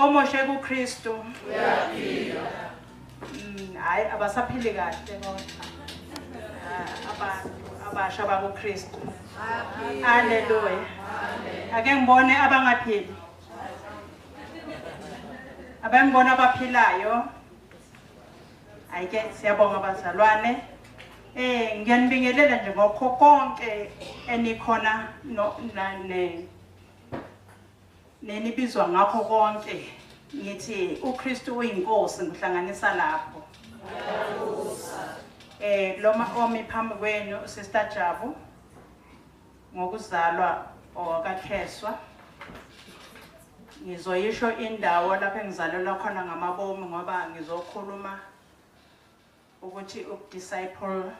Omoshe kuKristu. Uyaphila. Hayi abasaphili kahle kodwa. Abasha bakuKristu. Hallelujah. Ake ngibone abangaphili. Abangibona abaphilayo. Ayike siyabonga bazalwane. Ngiyanibingelela nje ngokho konke enikhona nenibizwa ngakho konke. Ngithi uKristu uyinkosi ngihlanganisa lapho. Loma omi phambi kwenu Sister Jabu ngokuzalwa okaKheswa. Ngizoyisho indawo lapho engizalelwa khona ngamabomu ngoba ngizokhuluma ukuthi ukudisciple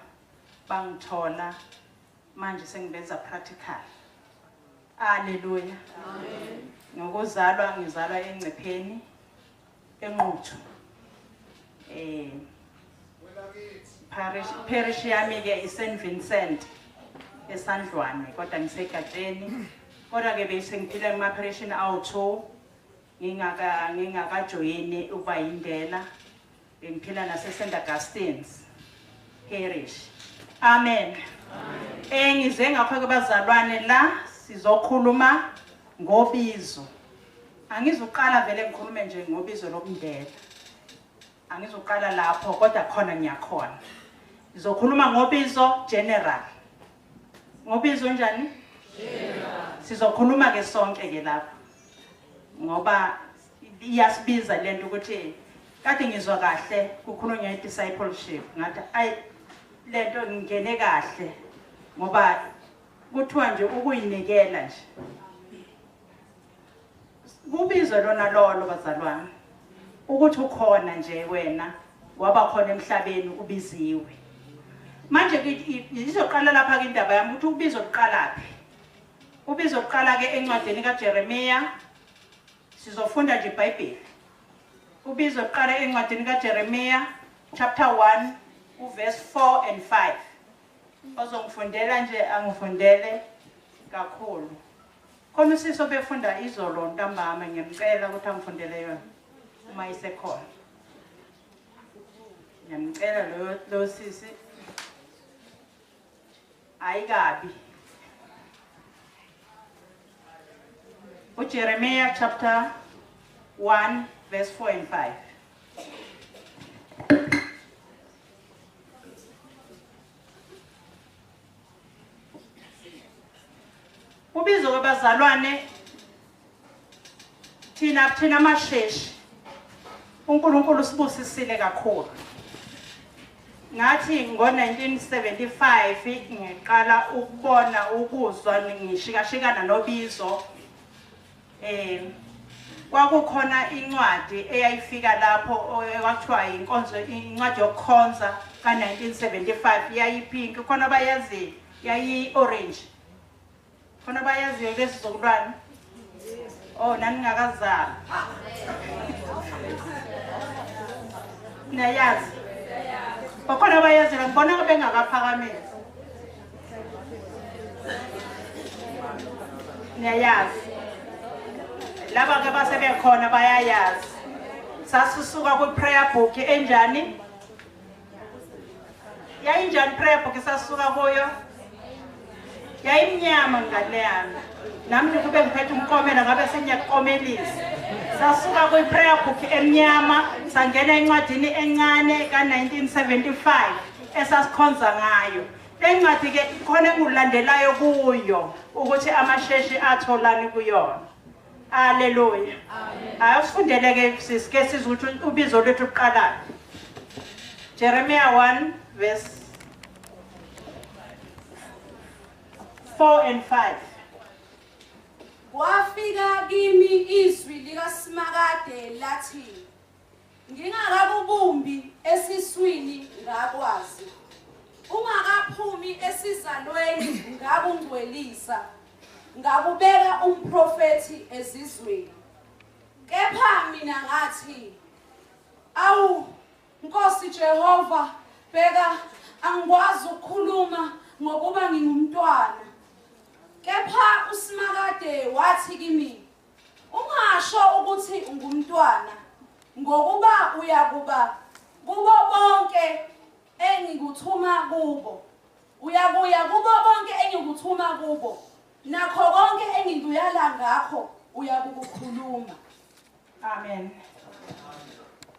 bangithola manje sengibeza practical. Hallelujah. Amen. Ngokuzalwa ngizalwa eNcepheni eNquthu. Parish yami ke iSt Vincent eSandlwane kodwa ngisegatsheni. Kodwa ke bese ngiphila emaparishini awu2 ngingakajoyini ukuba yindela. Ngiphila nase St Augustine's Parish. Amen. Ngize ngakho ke bazalwane la sizokhuluma ngobizo. Angizuqala vele ngikhulume nje ngobizo lobundela. Angizuqala lapho kodwa khona ngiyakhona. Sizokhuluma ngobizo general. Ngobizo njani? General. Sizokhuluma ke sonke ke lapha. Ngoba iyasibiza lento ukuthi kade ngizwa kahle kukhulunywa nge-discipleship ngathi ayi lento ngingene kahle ngoba kuthiwa nje ukuyinikela nje. Kubizo lona lolo bazalwane ukuthi ukhona nje wena waba khona emhlabeni ubiziwe. Manje ngizoqala lapha ke indaba yami ukuthi ubizo liqala phi. Ubizo liqala ke encwadini kaJeremiya. Sizofunda nje iBhayibheli. Ubizo liqala encwadini kaJeremiya chapter 1 verse 4 and 5. Ozongifundela nje angifundele kakhulu. Khona usiso befunda izolo ntambama ngiyamcela ukuthi angifundele yona uma isekhona. Ngiyamcela lo sisi ayikabi. Jeremiah chapter 1 verse 4 and 5. Ubizo kwabazalwane thina amasheshi uNkulunkulu sibusisile kakhulu. Ngathi ngo1975 ngiqala ukubona ukuzwa ngishikashikana nobizo. Kwakukhona incwadi eyayifika lapho kwathiwa inkonzo incwadi yokukhonza ka1975 yayipink khona bayazi yayi orange. Khona bayazi lesizokulwana. Oh nani ngakazala. Nayazi. Bakhona bayazi ngibona bengakaphakamisi. Nayazi. Laba ke basebekhona bayayazi. Sasisuka ku prayer book enjani? Yayinjani prayer book sasisuka kuyo? Yayimnyama ngale yami. Nami kube ngiphethe umkomela ngabe sengiyakomelisa. Sasuka ku prayer book emnyama sangena encwadini encane ka1975 esasikhonza ngayo. Encwadi ke khona engilandelayo kuyo ukuthi amasheshi atholani kuyona. Hallelujah. Amen. Ayifundele ke sisike sizuthi ubizo lethu uqala. Jeremiah 1 verse 4 and 5. Wafika kimi izwi likaSimakade lathi ngingakabubumbi esiswini ngakwazi ungakaphumi esizalweni ngabungcwelisa ngabubeka umprofeti ezizweni kepha mina ngathi awu Nkosi Jehova bheka angikwazi ukukhuluma ngokuba ngingumntwana kepha uSimakade wathi kimi Ungasho ukuthi ungumntwana ngokuba uyakuba kubo bonke engikuthuma kubo. Uyakuya kubo bonke engikuthuma kubo. Nakho konke engikuyala ngakho uyakukhuluma. Amen.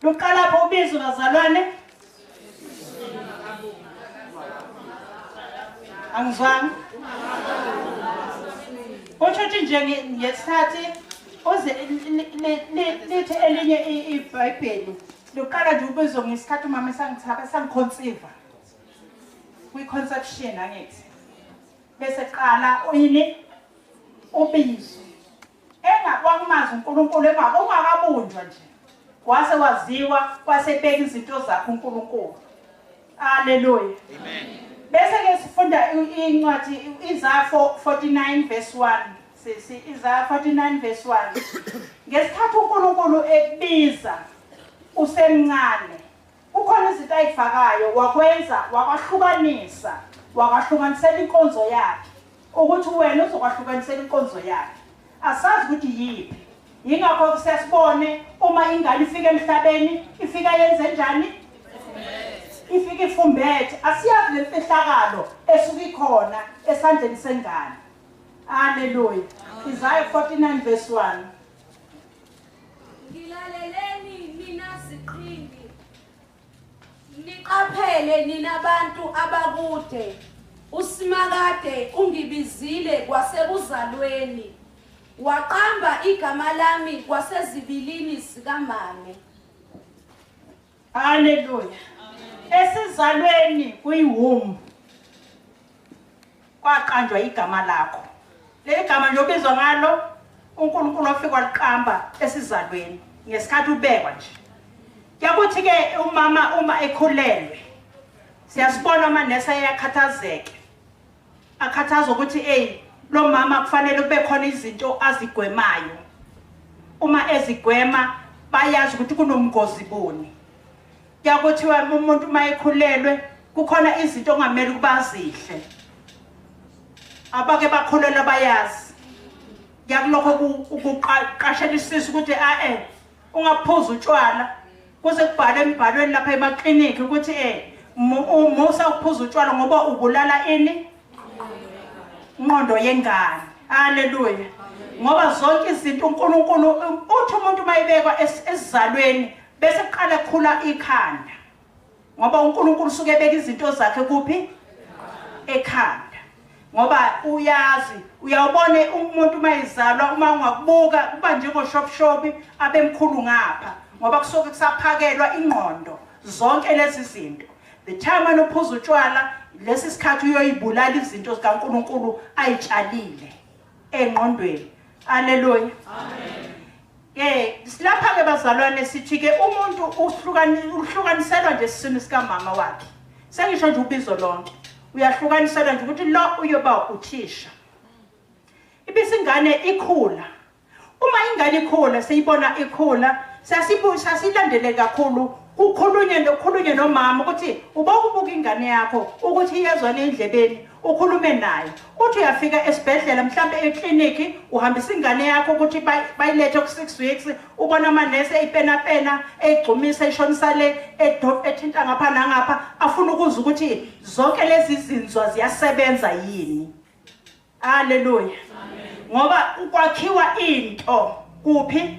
Luqala pho ubizo bazalwane. Angizwanga. Uthi nje ngesithathi uze lithi elinye iBhayibheli luqala nje ubizo ngesikhathi umama esangithaba sangiconceive kwi-conception angithi bese qala uyini ubizo engakwakumazi uNkulunkulu ungakabunjwa nje wase waziwa wasebeka izinto zakhe uNkulunkulu. Haleluya. Amen. Bese ke sifunda incwadi Isaiah 49 verse 1. Sisi Isaiah 49 verse 1. Ngesikhathi uNkulunkulu ekubiza usemncane kukhona izinto ayifakayo wakwenza wakwahlukanisela inkonzo yakhe ukuthi wena uzokwahlukanisela inkonzo yakhe asazi ukuthi yiphi. Yingakho siyasibone uma ingane ifika emhlabeni ifika yenze njani ifika ifumbethe asiyazi lemfihlakalo esuka ikhona esandleni sengane. Haleluya. Isaiah 49 verse 1. Ngilaleleni nina ziqhingi niqaphele nina bantu abakude usimakade ungibizile kwasebuzalweni waqamba igama lami kwasezibilini zikamame. Haleluya. Esizalweni kuyiwomb kwaqanjwa igama lakho. Leli gama nje obizwa ngalo uNkulunkulu ofika waliqamba esizalweni ngesikhathi ubekwa nje. Kuyakuthi ke umama uma ekhulelwe siyasibona amanesi ayakhathazeke. Akhathaza ukuthi lo mama kufanele kube khona izinto azigwemayo. Uma ezigwema bayazi ukuthi kunomgozi boni. Kuyakuthi umuntu uma ekhulelwe kukhona izinto ongamele ukubazihle. Abake bakhulelwa bayazi. Yakulokho ukuqashelisisa ukuthi ungaphuza utshwala kuze kubhale emibhalweni lapha emakliniki ukuthi musa ukuphuza utshwala ngoba ubulala ini ingqondo yengane. Haleluya. Ngoba zonke izinto uNkulunkulu uthi umuntu mayibekwa esizalweni bese kuqala kukhula ikhanda ngoba uNkulunkulu usuke ebeka izinto zakhe kuphi ekhanda. Ngoba uyazi uyawubone umuntu mayizalwa uma ungakubuka kuba njengoshopshopi abemkhulu ngapha ngoba kusuke kusaphakelwa ingqondo zonke lezi zinto. The time when uphuza utshwala lesi sikhathi uyoyibulala izinto zikaNkulunkulu ayitshalile engqondweni. Haleluya. Amen. Silapha ke bazalwane sithi ke umuntu uhlukaniselwa nje isizini sikamama wakhe. Sengisho nje ubizo lonke. Uyahlukaniselwa nje ukuthi lo uyoba uthisha. Ibisingane ikhula. Uma ingane ikhula seyibona ikhula sasilandele kakhulu ukukhulunywe nomama ukuthi ubuka ingane yakho ukuthi iyezwa endlebeni ukhulume naye. Uthi uyafika esibhedlela mhlambe ekliniki uhambisa ingane yakho ukuthi bayilethe ku 6 weeks ubona amanesi eyipena egcumisa ishonisa le ethinta ngapha nangapha afuna ukuza ukuthi zonke lezi zinzwa ziyasebenza yini. Haleluya. Amen. Ngoba ukwakhiwa into kuphi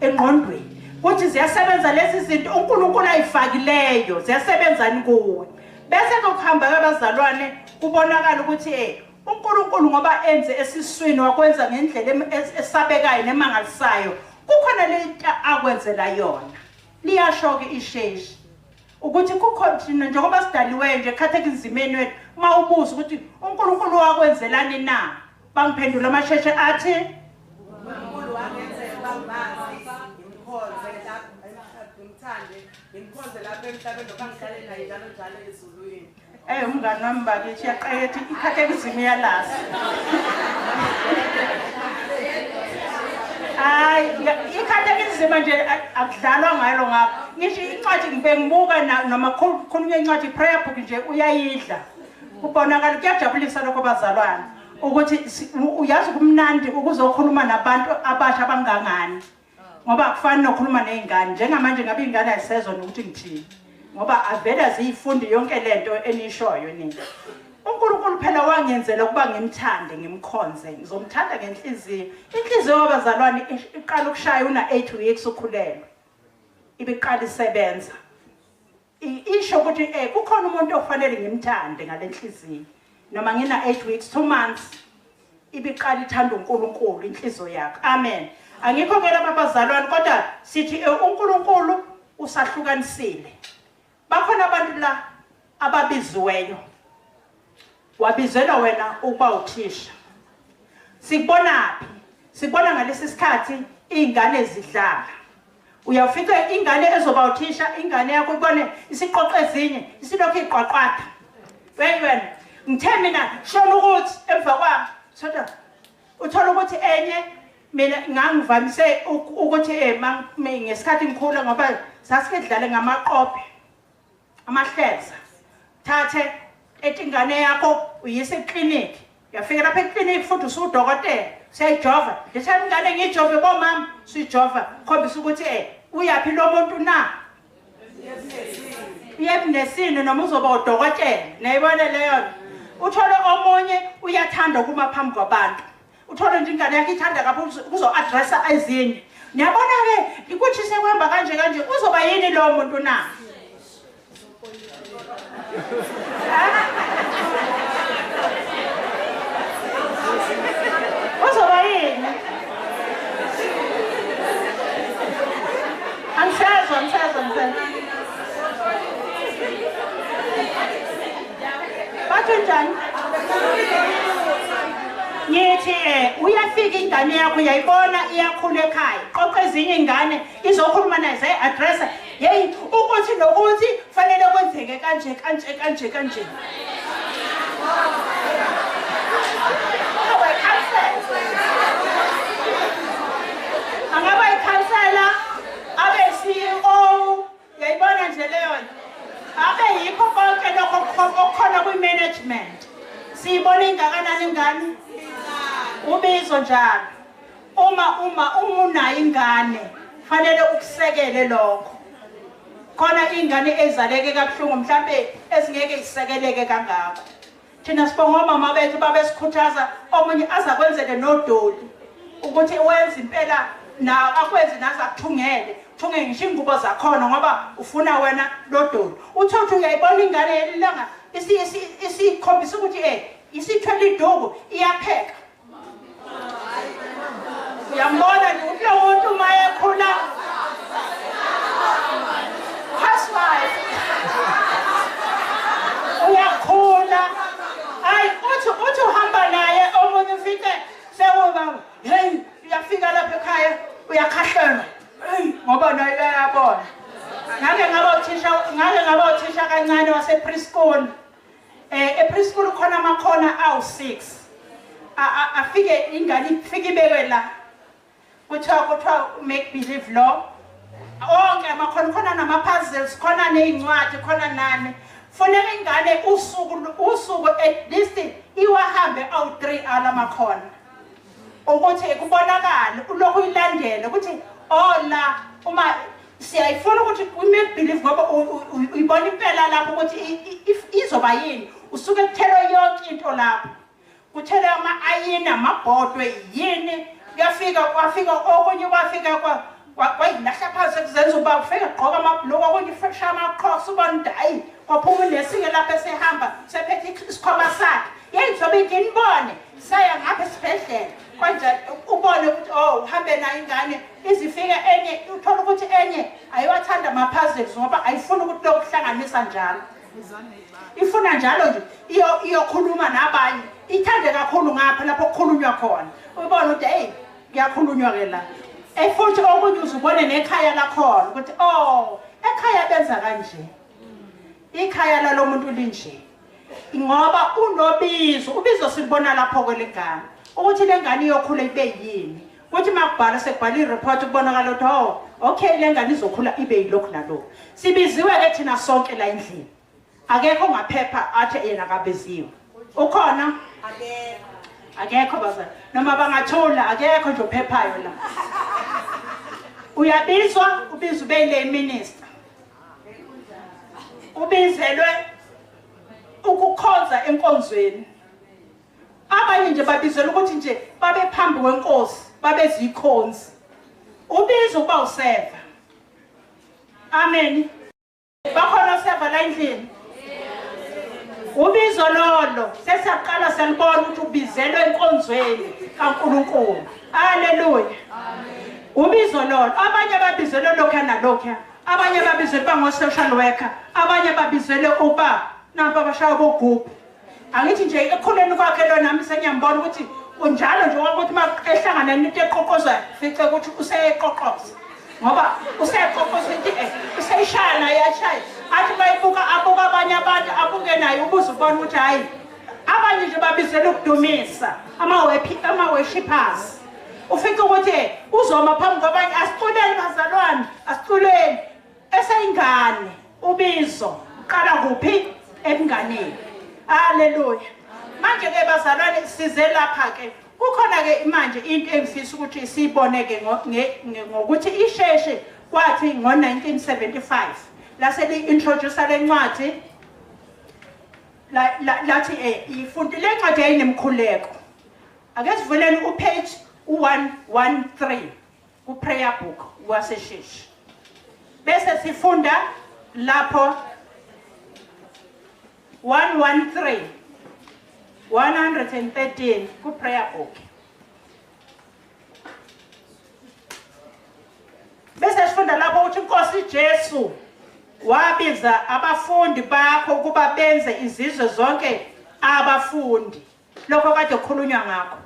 engqondweni ukuthi ziyasebenza lezi zinto uNkulunkulu ayifakileyo ziyasebenzani kuwe. Bese kuhamba kwabazalwane kubonakala ukuthi uNkulunkulu ngoba enze esiswini wakwenza ngendlela esabekayo nemangalisayo kukhona lento akwenzela yona. Liyasho ke Esheshi ukuthi kukhona njengoba sidaliwe nje khathekizimeni wethu uma ubuza ukuthi uNkulunkulu wakwenzelani na bangiphendula amasheshe athi uNkulunkulu wangenzela bangibasi imkhonze lapha ngimthande ngimkhonze lapha emhlabeni lobangihlale naye njalo ezulwini. Umngani wami bakithi yaqayethi ikhathekizimi yalasa. Ikhathekizimi nje akudlalwa ngalo ngapha. Ngisho incwadi ngibe ngibuka noma khulunywa incwadi prayer book nje uyayidla. Kubonakala kuyajabulisa lokho bazalwane. ukuthi uyazi kumnandi ukuzokhuluma nabantu abasha abangangani ngoba kufana nokhuluma nezingane njengamanje ngabe ingane ayisezwa nokuthi ngithini ngoba avela ziyifundi yonke lento enishoyo nini uNkulunkulu phela wangenzela ukuba ngimthande ngimkhonze ngizomthanda ngenhliziyo inhliziyo yabazalwane iqala ukushaya una 8 weeks ukhulelwe ibiqala isebenza isho ukuthi kukhona umuntu ofanele ngimthande ngalenhliziyo noma ngina 8 weeks 2 months ibiqala ithanda uNkulunkulu inhliziyo yakhe amen angikho ke labazalwane kodwa sithi uNkulunkulu usahlukanisile bakhona abantu la ababiziweyo wabizela wena ukuba uthisha sikubonaphi sikubona ngalesi sikhathi izingane zidlala uyafika ingane ezoba uthisha ingane yakho ibone isiqoqo ezinye isilokhu iqwaqwatha wena ngithe mina shona ukuthi emva kwami soda uthola ukuthi enye mina ngangivamise ukuthi ngesikhathi ngikhula ngoba sasikudlala ngamaqophe amahleza thathe etingane yakho uyise ekliniki yafika lapha ekliniki futhi usudokotela siyayijova lethani ingane ngijove bomama siyijova khombisa ukuthi uyaphhi lo muntu na uyebunesini noma uzoba udokotela nayibona leyo uthola omunye uyathanda kuma phambi kwabantu uthola nje ingane yakhe ithanda kakhulu kuzo-addressa ezinye niyabona-ke ukuthi sekuhamba kanje uzoba yini lowo muntu na uzoba yini angisezwa bathi njani ngithi uyafika ingane yakho uyayibona iyakhula ekhaya qoqa ezinye ingane izokhuluma naye zayi-adressa yeyi ukuthi nokuthi fanele kwenzeke kanje angaba yikhansela abe CEO yayibona nje leyo abe yikho konke lokho okukhona kwi-management siyibona ingakanani ingane ubizo njalo uma unayo ingane fanele ukusekele lokho khona ingane ezaleke kabuhlungu mhlambe ezingeke isekeleke kangako thina sibonga omama bethu babesikhuthaza omunye azakwenzele nodoli ukuthi wenze impela na akwenze naza kuthungele thunge ngisho ingubo zakhona ngoba ufuna wena lodoli uthothu uyayibona ingane yelilanga isikhombisa ukuthi isithwele iduku iyapheka uyambona nje lo muntu mayekhula housewife uyakhula hayi uthi uhamba naye omunye ufike sekuba hey uyafika lapha ekhaya uyakhahlela ngoba naye uyabona ngake ngaba uthisha kancane wase preschool preschool khona amakhona awu6 afike ingane ifike ibekwe la kuthiwa make believe law onke amakhona khona nama puzzles khona nezincwadi khona nani fonela ingane usuku at least iwahambe awu3 alamakhona ukuthi kubonakala ulokhu ilandele ukuthi la uma siyayifuna ukuthi we believe ngoba uyibona impela lapho ukuthi izoba yini usuke kuthelo yonke into lapho kuthela ama-ayini amabhodwe yini kwafika okunye kwafika kwayilahla phansi kuzenza uba ufike gqoka amabhuluku okunye ufesha amaqhosa ubona ukuthi hayi kwaphuma unesike lapho esehamba sephethe isikhwama sakhe yeyi zobe nginibone saya ngapha esibhedlela konjani ubone ukuthi uhambe nayo ingane izifike enye uthola ukuthi enye ayiwathanda ama-puzzles ngoba ayifuni ukuthi lokuhlanganisa njalo ifuna njalo nje iyokhuluma nabanye ithande kakhulu ngapha lapho kukhulunywa khona ubone ukuthi hey kuyakhulunywa-ke la futhi okunye uzubone nekhaya lakhona ukuthi ekhaya benza kanje ikhaya lalo muntu linje ngoba ubizo silibona lapho kwelegama ukuthi le ngane iyokhula ibe yini ukuthi makubhala sekubhala i-report kubonakala ukuthi okay le ngane izokhula ibe yilokhu nalokhu sibiziwe-ke thina sonke la endlini akekho ongaphepha athi yena kabiziwe ukhona akekho bazali noma bangathula akekho nje ophephayo la uyabizwa ubizwe bele minister ubizelwe ukukhonza enkonzweni abanye nje babizela ukuthi nje babe phambi kwenkosi babe zikhonzi ubizo uba useva amen bakhona useva la endlini ubizo lolo sesiyaqala selibona ukuthi ubizelwe enkonzweni kaNkulunkulu haleluya amen ubizo lolo abanye babizelwe lokho nalokho abanye babizelwe bango social worker abanye babizelwe uba namba bashaya bogubu angithi nje ekhuleni kwakhe lo nami senyambona ukuthi kunjalo nje ukuthi ehlangana nento eqoqoza fice ukuthi useqoqoza ngoba useqoqoza into useyishana yashaya athi bayibuka abuka abanye abantu abuke naye ubuze ubona ukuthi hayi abanye nje babizela ukudumisa ama-worshippers ufike ukuthi uzoma phambi kwabanye asiculeni bazalwane asiculeni eseyingane ubizo uqala kuphi ebunganeni haleluya manje ke bazalwane size lapha ke kukhona ke manje into engifisa ukuthi siyibone ke ngokuthi Esheshi kwathi ngo1975 lase li-introduce lencwadi lathi ifundile incwadi eyinemkhuleko ake sivuleni upage 113 ku-prayer book wasesheshi bese sifunda lapho 113 ku-prayer book bese sifunda lapho ukuthi inkosi Jesu wabiza abafundi bakho ukuba benze izizwe zonke abafundi lokho kade kukhulunywa ngakho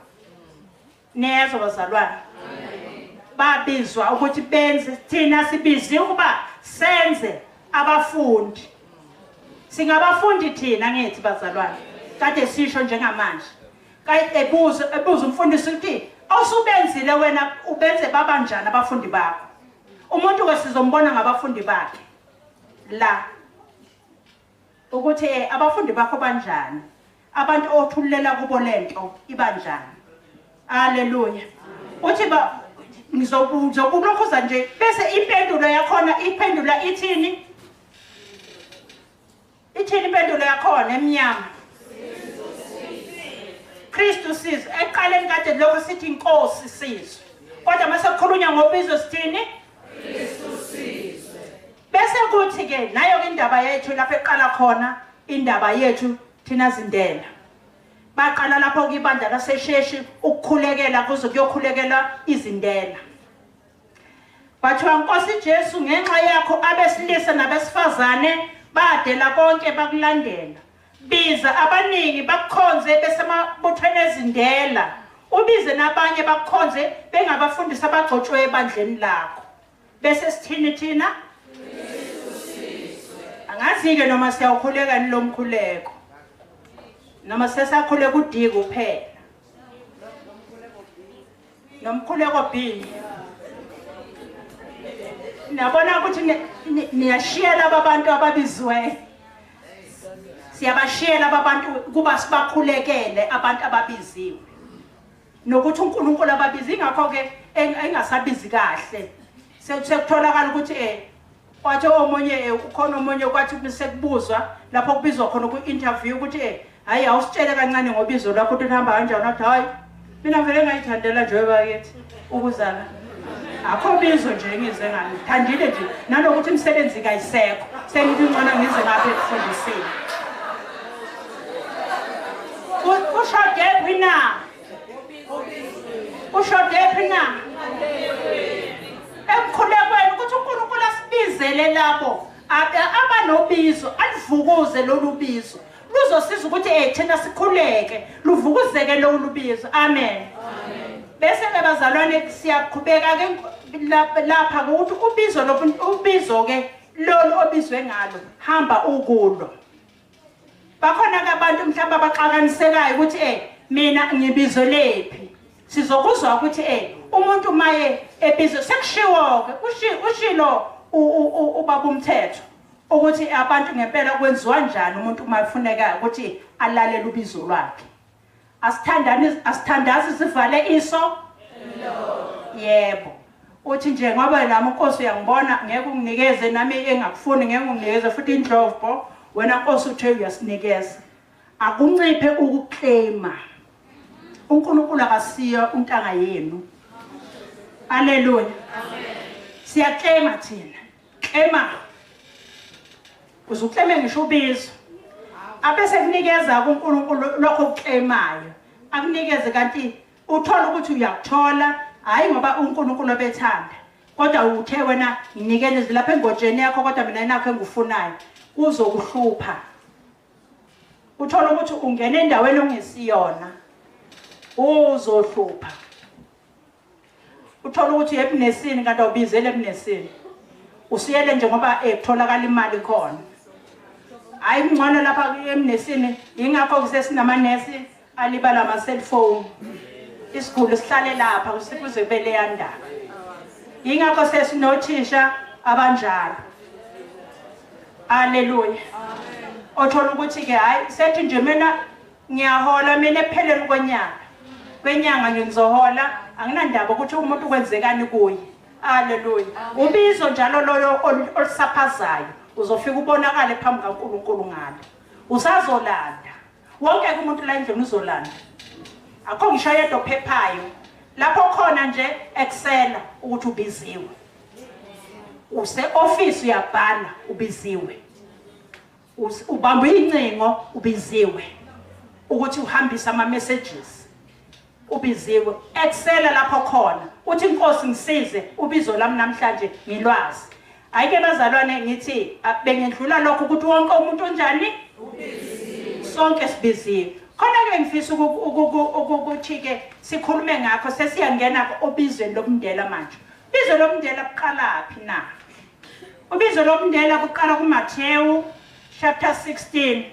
nezwe bazalwane babizwa ukuthi benze thina sibiziwe ukuba senze abafundi singabafundi thina ngithi bazalwane kade sisho njengamanje kade ebuza umfundisi ukuthi awusubenzile wena ubenze babanjani abafundi bakho umuntu wesizombona ngabafundi bakhe la ukuthi abafundi bakho banjani abantu othulela kubo lento ibanjani haleluya uthi ngizobulokhuza nje bese impendulo yakhona iphendula ithini impendulo yakhona emnyama Kristu sizwe eqaleni kade lokho sithi inkosi sizwe kodwa mase kukhulunywa ngobizo sithini Kristu sizwe bese kuthi ke nayo indaba yethu lapho eqala khona indaba yethu thina zindela baqala lapho kwibandla laseSheshi ukukhulekela kuze kuyokhulekela izindela bathiwa Nkosi Jesu ngenxa yakho abesilisa nabesifazane badela konke bakulandela biza abaningi bakukhonze besemabuthweni ezindela ubize nabanye bakukhonze bengabafundisi abagcotshwe ebandleni lakho bese sithini thina angazi-ke noma siyawukhuleka nilomkhuleko noma sesakhuleka udiki kuphela nomkhuleko B nabona ukuthi niyashiyela abantu ababiziwe siyabashiyela abantu kuba sibakhulekele abantu ababiziwe nokuthi uNkulunkulu ababizi ingakho-ke engasabizi kahle sekutholakala ukuthi kwathi omunye ukhona omunye kwathi sekubuzwa lapho kubizwa khona ku-interview ukuthi hayi awusitshele kancane ngobizo lakho ukuthi uhamba kanjani athi hayi mina vele ngayithandela nje bakithi ukuzala akho bizo nje ngize ngithandile nje nalokuthi imisebenzi kayisekho sengithi ngcono ngize ngapha ekufundiseni ushode phina ekukhulekweni ukuthi uNkulunkulu asibizele lapho abanobizo alivukuze lolu bizo luzosiza ukuthi thina sikhuleke luvukuzeke lolu bizo amen bese ke bazalwane siyaqhubeka ke lapha ukuthi ubizo ke lolu obizwe ngalo hamba ukulo bakhona ke abantu mhlawumbe abaxakanisekayo ukuthi mina ngibizo lephi sizokuzwa ukuthi umuntu maye ebizwe sekushiwo ke ushilo ubaba umthetho ukuthi abantu ngempela kwenziwa njani umuntu uma efuneka ukuthi alalele ubizo lwakhe asithandazi sivale iso yebo uthi nje ngoba nami Nkosi uyangibona ngeke unginikeze nami engakufuni ngeke unginikeze futhi indlovu wena Nkosi uthe uyasinikeza akunciphe ukuclaima uNkulunkulu akasiya untanga yenu haleluya amen siyaclaima thina claima uzuclaime ngisho Ubizo abese kunikeza kuNkulunkulu lokho ukuclaimayo akunikeze kanti uthola ukuthi uyakuthola hayi ngoba uNkulunkulu obethanda kodwa uthe wena nginikele lapha engojeni yakho kodwa mina nakho engufunayo kuzokuhlupha uthola ukuthi ungena endaweni ongesiyona uzohlupha uthola ukuthi ebunesini kanti awubizele ebunesini usiyele nje ngoba ekutholakala imali khona hayi ngcono lapha ebunesini ingakho kusesinamanesi alibala ama cellphone isiguli sihlale lapha kuze bele yandaba ingakho sesinothisha abanjalo haleluya amen othola ukuthi ke hayi sethi nje mina ngiyahola mina epheleni kwenyanga ngizohola anginandaba ukuthi umuntu kwenzekani kuye haleluya Ubizo njalo loyo olisaphazayo uzofika ubonakala phambi kaNkulunkulu ngale usazolanda wonke umuntu la endlini uzolanda akho ngisho yedwa ophephayo lapho khona nje excela ukuthi ubiziwe use office uyabhala ubiziwe ubamba incingo ubiziwe ukuthi uhambisa ama messages ubiziwe excela lapho khona uthi Nkosi ngisize Ubizo lami namhlanje ngilwazi ayike bazalwane ngithi bengedlula lokho ukuthi wonke umuntu onjani ubiziwe sonke sibiziwe khona ke ngifisa ukuthi ke sikhulume ngakho sesiyangena obizweni lobundela manje Ubizo lobundela buqala phi na Ubizo lobundela buqala kuMathewu chapter 16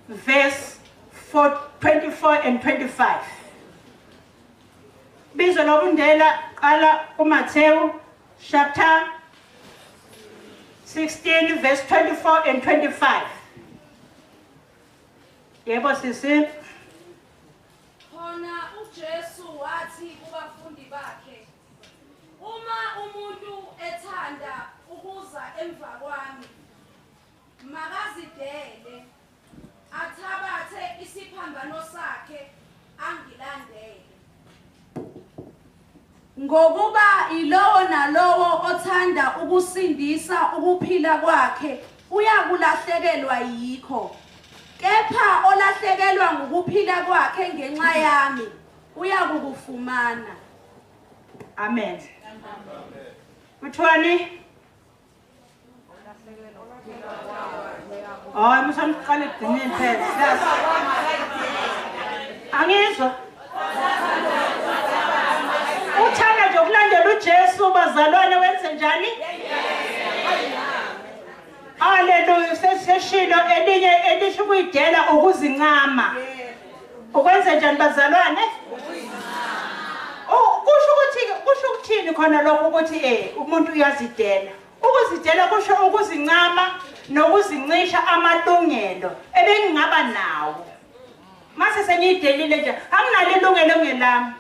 verse 24 and 25 Ubizo lobundela qala kuMathewu chapter 16 verse 24 and 25 Yebo sisi khona uJesu wathi kubafundi bakhe uma umuntu ethanda ukuza emva kwami makazidele athabathe isiphambano sakhe angilandele ngokuba ilowo nalowo othanda ukusindisa ukuphila kwakhe uyakulahlekelwa yikho kepha olahlekelwa ngokuphila kwakhe ngenxa yami uyakukufumana amen Kuthwani msaniqale egcineni phela angizwa uthanda nje ukulandela uJesu bazalwane wenze njani haleluya sesishilo elinye elisho ukuyidela ukuzincama ukwenze njani bazalwane kusho ukuthini khona lokho ukuthi umuntu uyazidela ukuzidela kusho ukuzincama nokuzincisha amalungelo ebengingaba nawo mase sengiyidelile nje anginalo ilungelo ngelami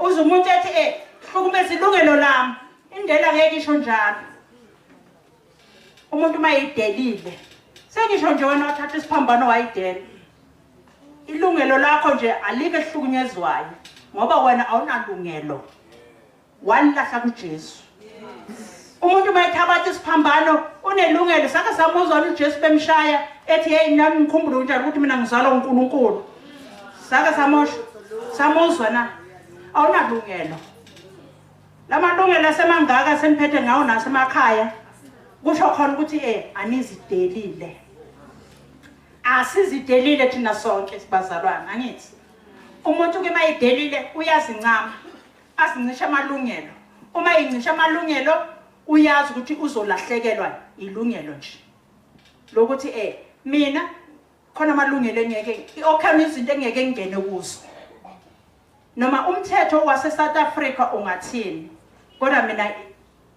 uze umuntu ethi hlukumeza ilungelo lami indlela ngeke isho njalo umuntu mayidelile sengisho nje wena wathatha isiphambano wayidela ilungelo lakho nje alike ehlukunyezwayo ngoba wena awunalungelo walahla kuJesu umuntu mayithabatha isiphambano unelungelo saka samuzwa uJesu bemshaya ethi hey nami ngikhumbula unjani ukuthi mina ngizalwa uNkulunkulu saka samuzwa na awunalungelo lamalungelo asemangaka seniphethe ngawo nasemakhaya kusho khona ukuthi anizidelile asizidelile thina sonke sibazalwana angithi umuntu ke mayidelile uyazincama azincisha amalungelo uma incisha amalungelo uyazi ukuthi uzolahlekelwa ilungelo nje lokuthi mina khona amalungelo engeke okhona izinto engeke ngene kuzo noma umthetho wase South Africa ungathini kodwa mina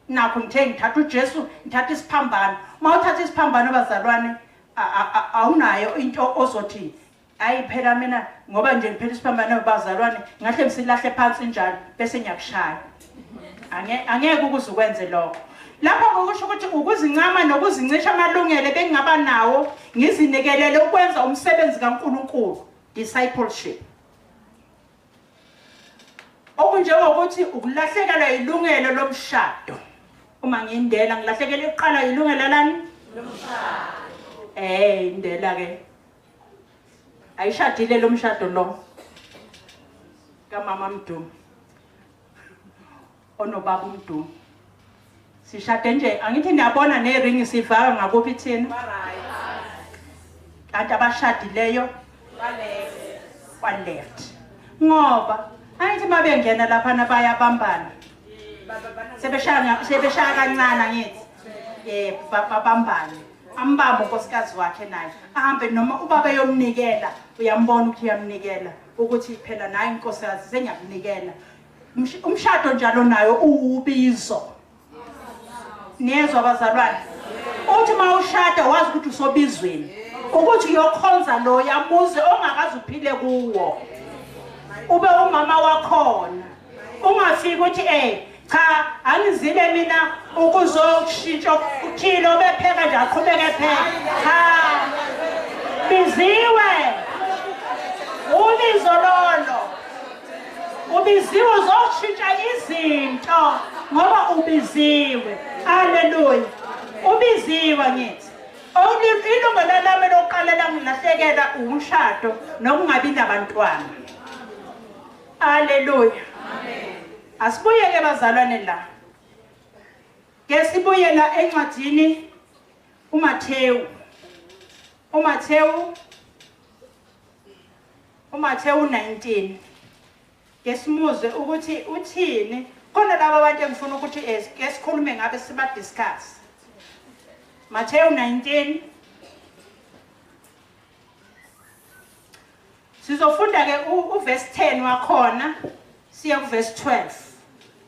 nakho ngithatha uJesu ngithatha isiphambano mawuthatha isiphambano bazalwane awunayo into ozothi Hayi phela mina ngoba nje ngiphela isiphambano nabazalwane ngahle ngisilahle phansi njalo bese ngiyakushaya. Angeke ukuzukwenze lokho. Lapho ngokusho ukuthi ukuzincama nokuzincisha amalungelo bengingaba nawo ngizinikelele ukwenza umsebenzi kaNkulunkulu, discipleship. Okunjengokuthi ukulahlekelwa ilungelo lomshado. Uma ngiyindela ngilahlekele iqala ilungelo lani? Lomshado. Indela ke. Ayishadile lo mshado lo. Kamama Mdumo. Onobaba uMdumo. Sishade nje angithi niyabona neringi sivaka ngakuphi thina? Kanti abashadileyo ba left. Ngoba angithi mabengena lapha bayabambana. Sebeshaya kancane ngithi. Babambana. Ambamba unkosikazi wakhe naye. Ahambe noma ubaba eyomnikela, uyambona ukuthi uyamnikela ukuthi phela naye inkosikazi sengiyakunikela. Umshado njalo nayo ubizo. Niyezwa abazalwane. Uthi mawushada wazi ukuthi usobizweni. Ukuthi uyokhonza lo yamuze ongakazi uphile kuwo. Ube umama wakhona. Ungafiki ukuthi cha angizile mina ukuzoshintsha ukuthilo bepheka nje aqhubeke phela. Cha. Biziwe. Ubizo lolo. Ubiziwe uzoshintsha izinto ngoba ubiziwe. Hallelujah. Ubiziwe ngithi. Ilungelo lami lokuqala langilahlekela umshado nokungabi nabantwana. Hallelujah. Amen. Asibuyeke bazalwane la. Ke sibuye la encwadini uMathewu. uMathewu 19. Ngesimuze ukuthi uthini khona laba abantu engifuna ukuthi ke sikhulume ngabe siba discuss. Mathewu 19. Sizofunda ke uverse 10 wakhona siya kuverse 12.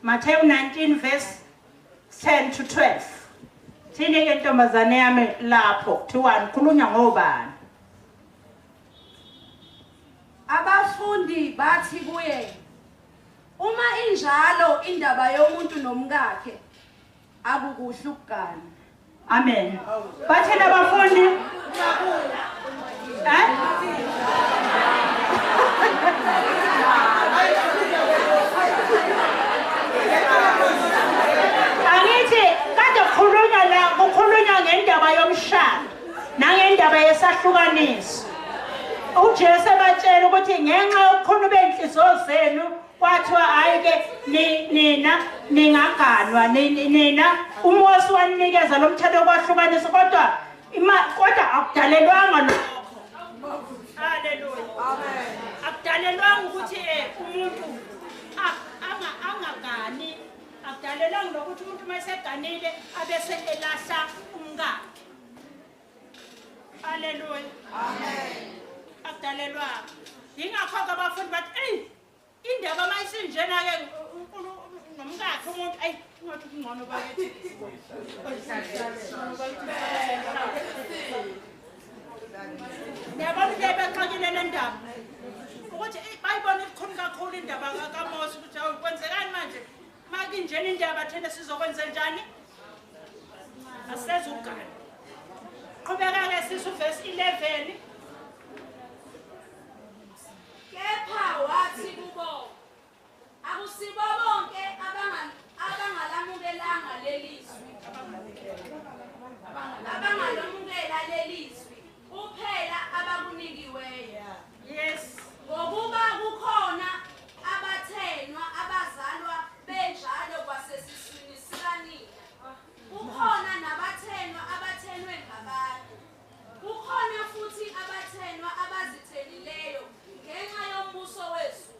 Mathewu 19 verse 10 to 12. Thini ke ntombazane yami lapho kuthiwa ngikhulunywa ngobani? Abafundi bathi kuye, uma injalo indaba yomuntu nomkakhe akukuhle ukugana. Amen. Bathina abafundi? Angithi kade kukhulunywa ngendaba yomshado nangendaba yesahlukaniso. uJesu ebatshela ukuthi ngenxa yokukhona benhliziyo zenu kwathiwa ayike nina ningaganwa nina uMosi wanikeza lo mthetho kwahlukanisa kodwa akudalelwanga lokho. Hallelujah. Amen. Akudalelwanga ukuthi umuntu angagani. Akudalelwanga lokuthi umuntu mayeseganile abese elahla umkakhe. Hallelujah. Amen. Akudalelwanga. Yingakho abafundi bathi indaba mayisinjena ke nomkakhe umuntu ngathi kungcono bakithi. Yabona bebeqakile le ndaba. Ukuthi bayibona ikhona kakhulu indaba kaMosi ukuthi awukwenzekani manje? Makinjena indaba thina sizokwenza njani? Asezugana. Qhubeka ke sisu verse 11. Kepha wathi kubo, akusibo bonke abangalamukelanga lelizwi. Abangalamukela lelizwi kuphela abakunikiweyo. Yes. Ngokuba kukhona abathenwa abazalwa benjalo kwasesiswini sikanina. Kukhona nabathenwa abathenwe ngabantu. Kukhona futhi abathenwa abazithelileyo ngenxa yombuso wezulu.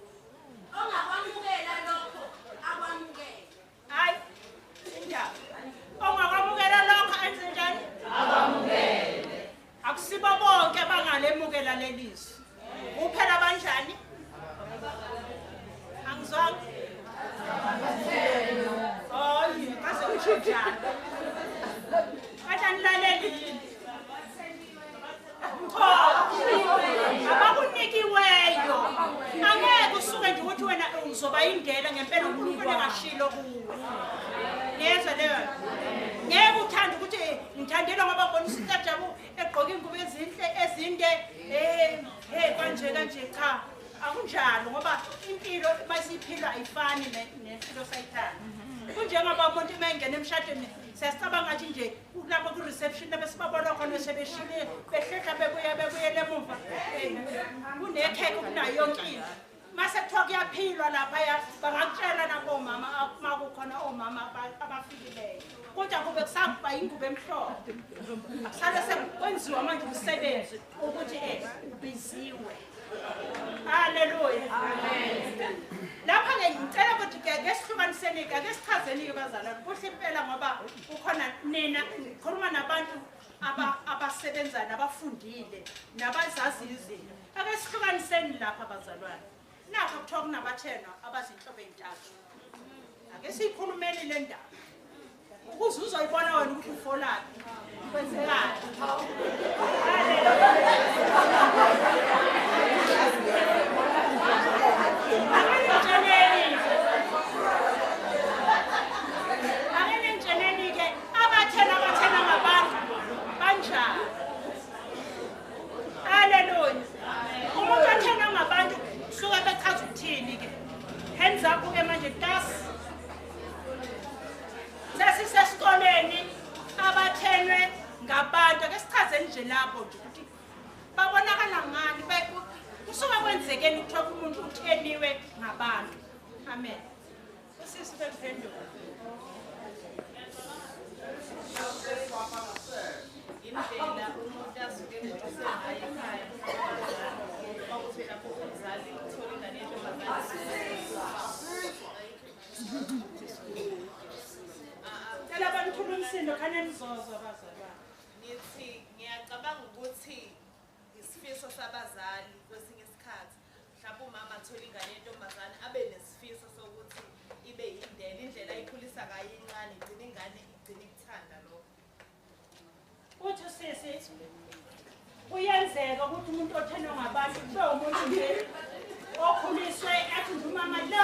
Ongakwamukela lokho akwamukele. Hayi. Indaba. Ongakwamukela lokho enze njani? Akwamukele. Akusibo bonke abangalemukela lelizwi. Kuphela kanjani? Angizwanga. Kaze usho njani? Kanjani laleli? Abakunikile uzoba indlela ngempela uNkulunkulu engashilo kuwe. Yezwa leyo. Ngeke uthande ukuthi ngithandela ngoba ngibona uSitajabu egqoka ingubo ezinde kanje cha. Akunjalo ngoba impilo masiphila ayifani nempilo sayithanda. Kunjengoba umuntu mangena emshadweni siyacabanga ngathi nje lapho ku reception abesibabona khona sebeshile behlehla bebuye lemuva. Kunekheke kunayo yonke into. Mase kuthiwa kuyaphilwa lapha bangakutshela nabomama makukhona omama abafikileyo. Kodwa kube kusaba ingubo emhlophe. Akusale sekwenziwa manje umsebenzi ukuthi ubiziwe. Hallelujah. Amen. Lapha ke ngicela ukuthi ke sihlukaniseni ke sichazeni bazalwane kuhle impela ngoba ukhona nina khuluma nabantu abasebenza nabafundile nabazazi izinto. Ake sihlukaniseni lapha bazalwane. Nakho kuthiwa kunabathenwa abazinhlobo ezintathu. Ake sikhulumeni le ndaba. Ukuze uzoyibona wena ukuthi ufolaphi. Kwenzekani? Angenenjeneni ke abathena ngabantu banjani. Hallelujah. Umuntu athena ngabantu suka bechaza ukuthini ke. Hands up ke manje tasi. Sesisesikoleni abathenwe ngabantu ake sichazeni nje lapho nje ukuthi babonakala ngani kusuka kwenzekeni ukuthiwa umuntu utheniwe ngabantu. Amen. Usisi bemphendulo. Indlela umuntu asuke ekhaya ekhaya ukuthi lapho umzali uthola ingane yentombazane. Tell abantu ukuthi umsindo khanya nizozo abazalwane. Ngithi ngiyacabanga ukuthi isifiso sabazali kwesinye isikhathi mhlawumbe umama athola ingane yentombazane abe nesifiso sokuthi ibe indlela ikhulisa kaye incane igcina ingane igcina ikuthanda lokho. Uthi sisi uyenzeka ukuthi umuntu othenwa ngabantu kube umuntu nje okhuliswe athi umama lo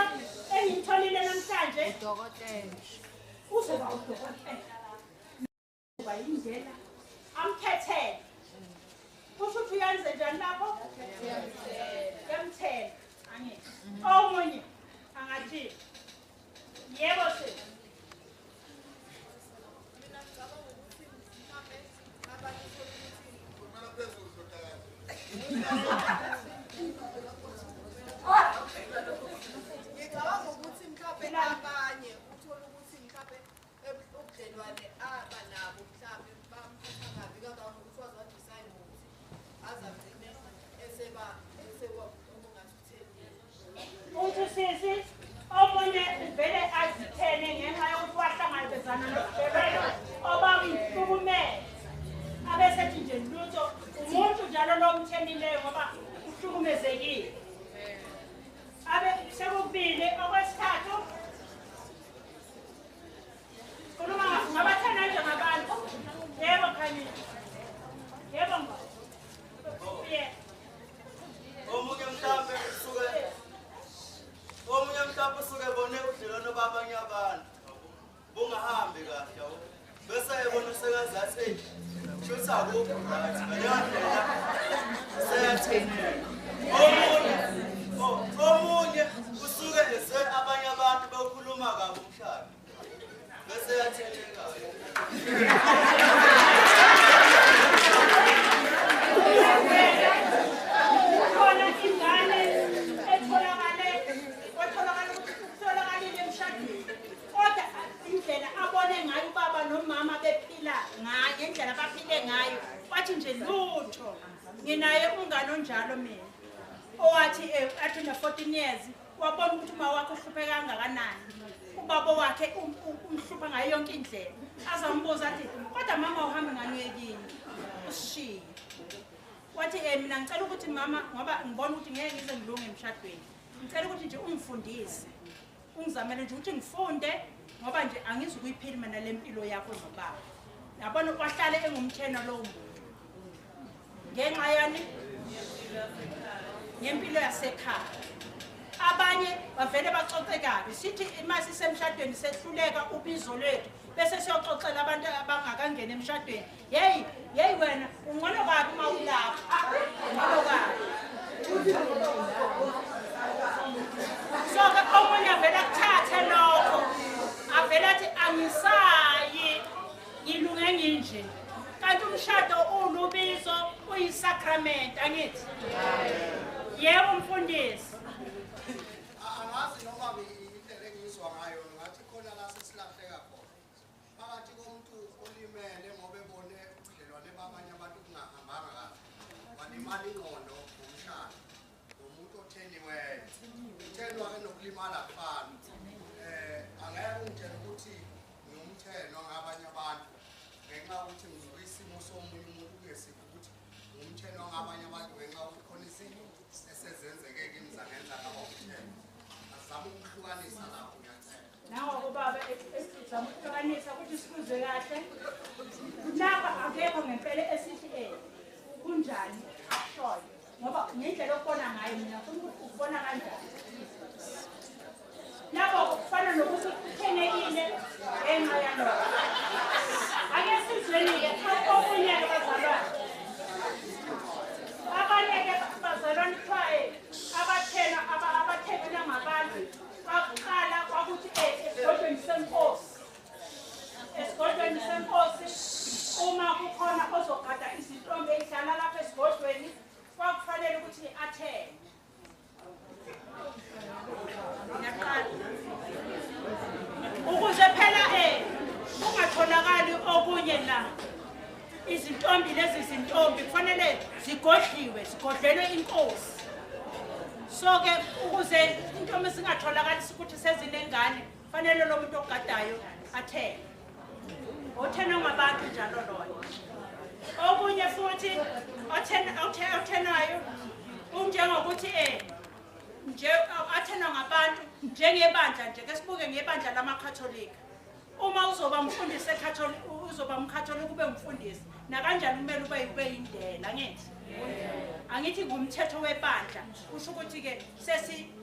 engitholile namhlanje Udokotela. uzoba udokotela. Uba indlela amkhethele. Kusho ukuthi uyenze njani lapho? Yamthela. Angithi. Omunye angathi yebo sisi. Ngicabanga ukuthi mhlawumbe abanye uthola ukuthi mhlawumbe ubudlelwane abanabo mhlawumbe bamphatha kabi kangaka ukuthi wazi-design ngokuthi azagcine okungathutheni. Uthi sisi omunye vele azithene ngenxa yokuthi wahlangabezana nokubhekela obamhlukumele. Abesethi nje lutho umuntu njalo lomthenileyo ngoba uhlukumezekile. Abe sekubili okwesithathu khuluma ngabathana nje ngabantu. Yebo khanya. Yebo ngo. Omunye mhlawumbe usuke bone udlelwano babanye abantu bungahambi kahle yabo bese ebona usekazathi shothi akukho right ngaleyo ndlela seyathena. Omunye usuke ese abanye abantu bekhuluma kabi umshado bese yatheleka. Khona ingane etholakale emshadweni. Kodwa indlela abone ngayo ubaba nomama bephila ngayo, indlela abaphile ngayo. Wathi nje lutho. Nginaye umngane onjalo mina. Owathi athi na-14 years wabona ukuthi uma wakhe uhlupheka kangakanani. Ubaba wakhe umhlupha ngayo yonke indlela. Azambuza athi kodwa mama uhambe ngani uyekini? Usishiye. Wathi mina ngicela ukuthi mama ngoba ngibona ukuthi ngeke ngize ngilunge emshadweni. Ngicela ukuthi nje ungifundise. Ungizamele nje ukuthi ngifunde ngoba nje angizukuyiphila mina lempilo yakho nobaba. Yabona kwahlale engumthena lo muntu. Ngenxa yani ngempilo yasekhaya. abanye bavele baxoxe kabi sithi imasi semshadweni sehluleka ubizo lethu bese siyoxoxela abantu abangakangena emshadweni hey wena ungcono kabi uma ulapha ungcono kabi so ke omunye avela kuthathe lokho avela athi angisayi ngilunge nginje kanti umshado ulubizo uyisacrament angithi yebo mfundisi angazi noma indlela engizwa ngayo ngathi khona la sesilahleka khona phakathi komuntu olimele ngoba ebone ubudlelwane babanye abantu kungahambanga kahle walimala ingqondo ngomshado nomuntu otheniweyo uthenwa ke nokulimala kufana angeke ungitshela ukuthi ngumtheno ngabanye abantu ngenxa yokuthi ngizuke isimo somunye umuntu kungesiphi ukuthi ngumtheno ngabanye abantu ngenxa yokuthi khona izinto esezenzeke kimi zangenza ngaba umtheno azama ukuhlukanisa lapho ngiyacela nawe kubaba esizama ukuhlukanisa ukuthi sikuze kahle lapha akekho ngempela esithi kunjani akushoyo ngoba ngendlela okubona ngayo mina ufuna ukubona kanjani lapho kufana nokuthi uthengekile ngenxa yalokho ake sizweni-ke okunye-ke bazalwane abanye-ke bazalwane kuthiwa abathengelwa ngabantu bakuqala kwakuthi esigodlweni senkosi uma kukhona ozogada izintombi ey'hlala lapha esigodlweni kwakufanele ukuthi athenge ukuze phela kungatholakali okunye la izintombi lezi zintombi kufanele zigodlelwe inkosi so ke ukuze intombi singatholakali ukuthi sezinengane kufanele lo muntu ogadayo athenge othenwa ngabantu njalo loyo okunye futhi othenwayo unjengokuthi nje athenwa ngabantu njengebandla nje ke sibuke ngebandla lamakatholika uma uzoba umfundisi ekatholika uzoba umkatholika ube umfundisi na kanjani kumele ube yindlela ngithi angithi ngumthetho webandla kusho ukuthi ke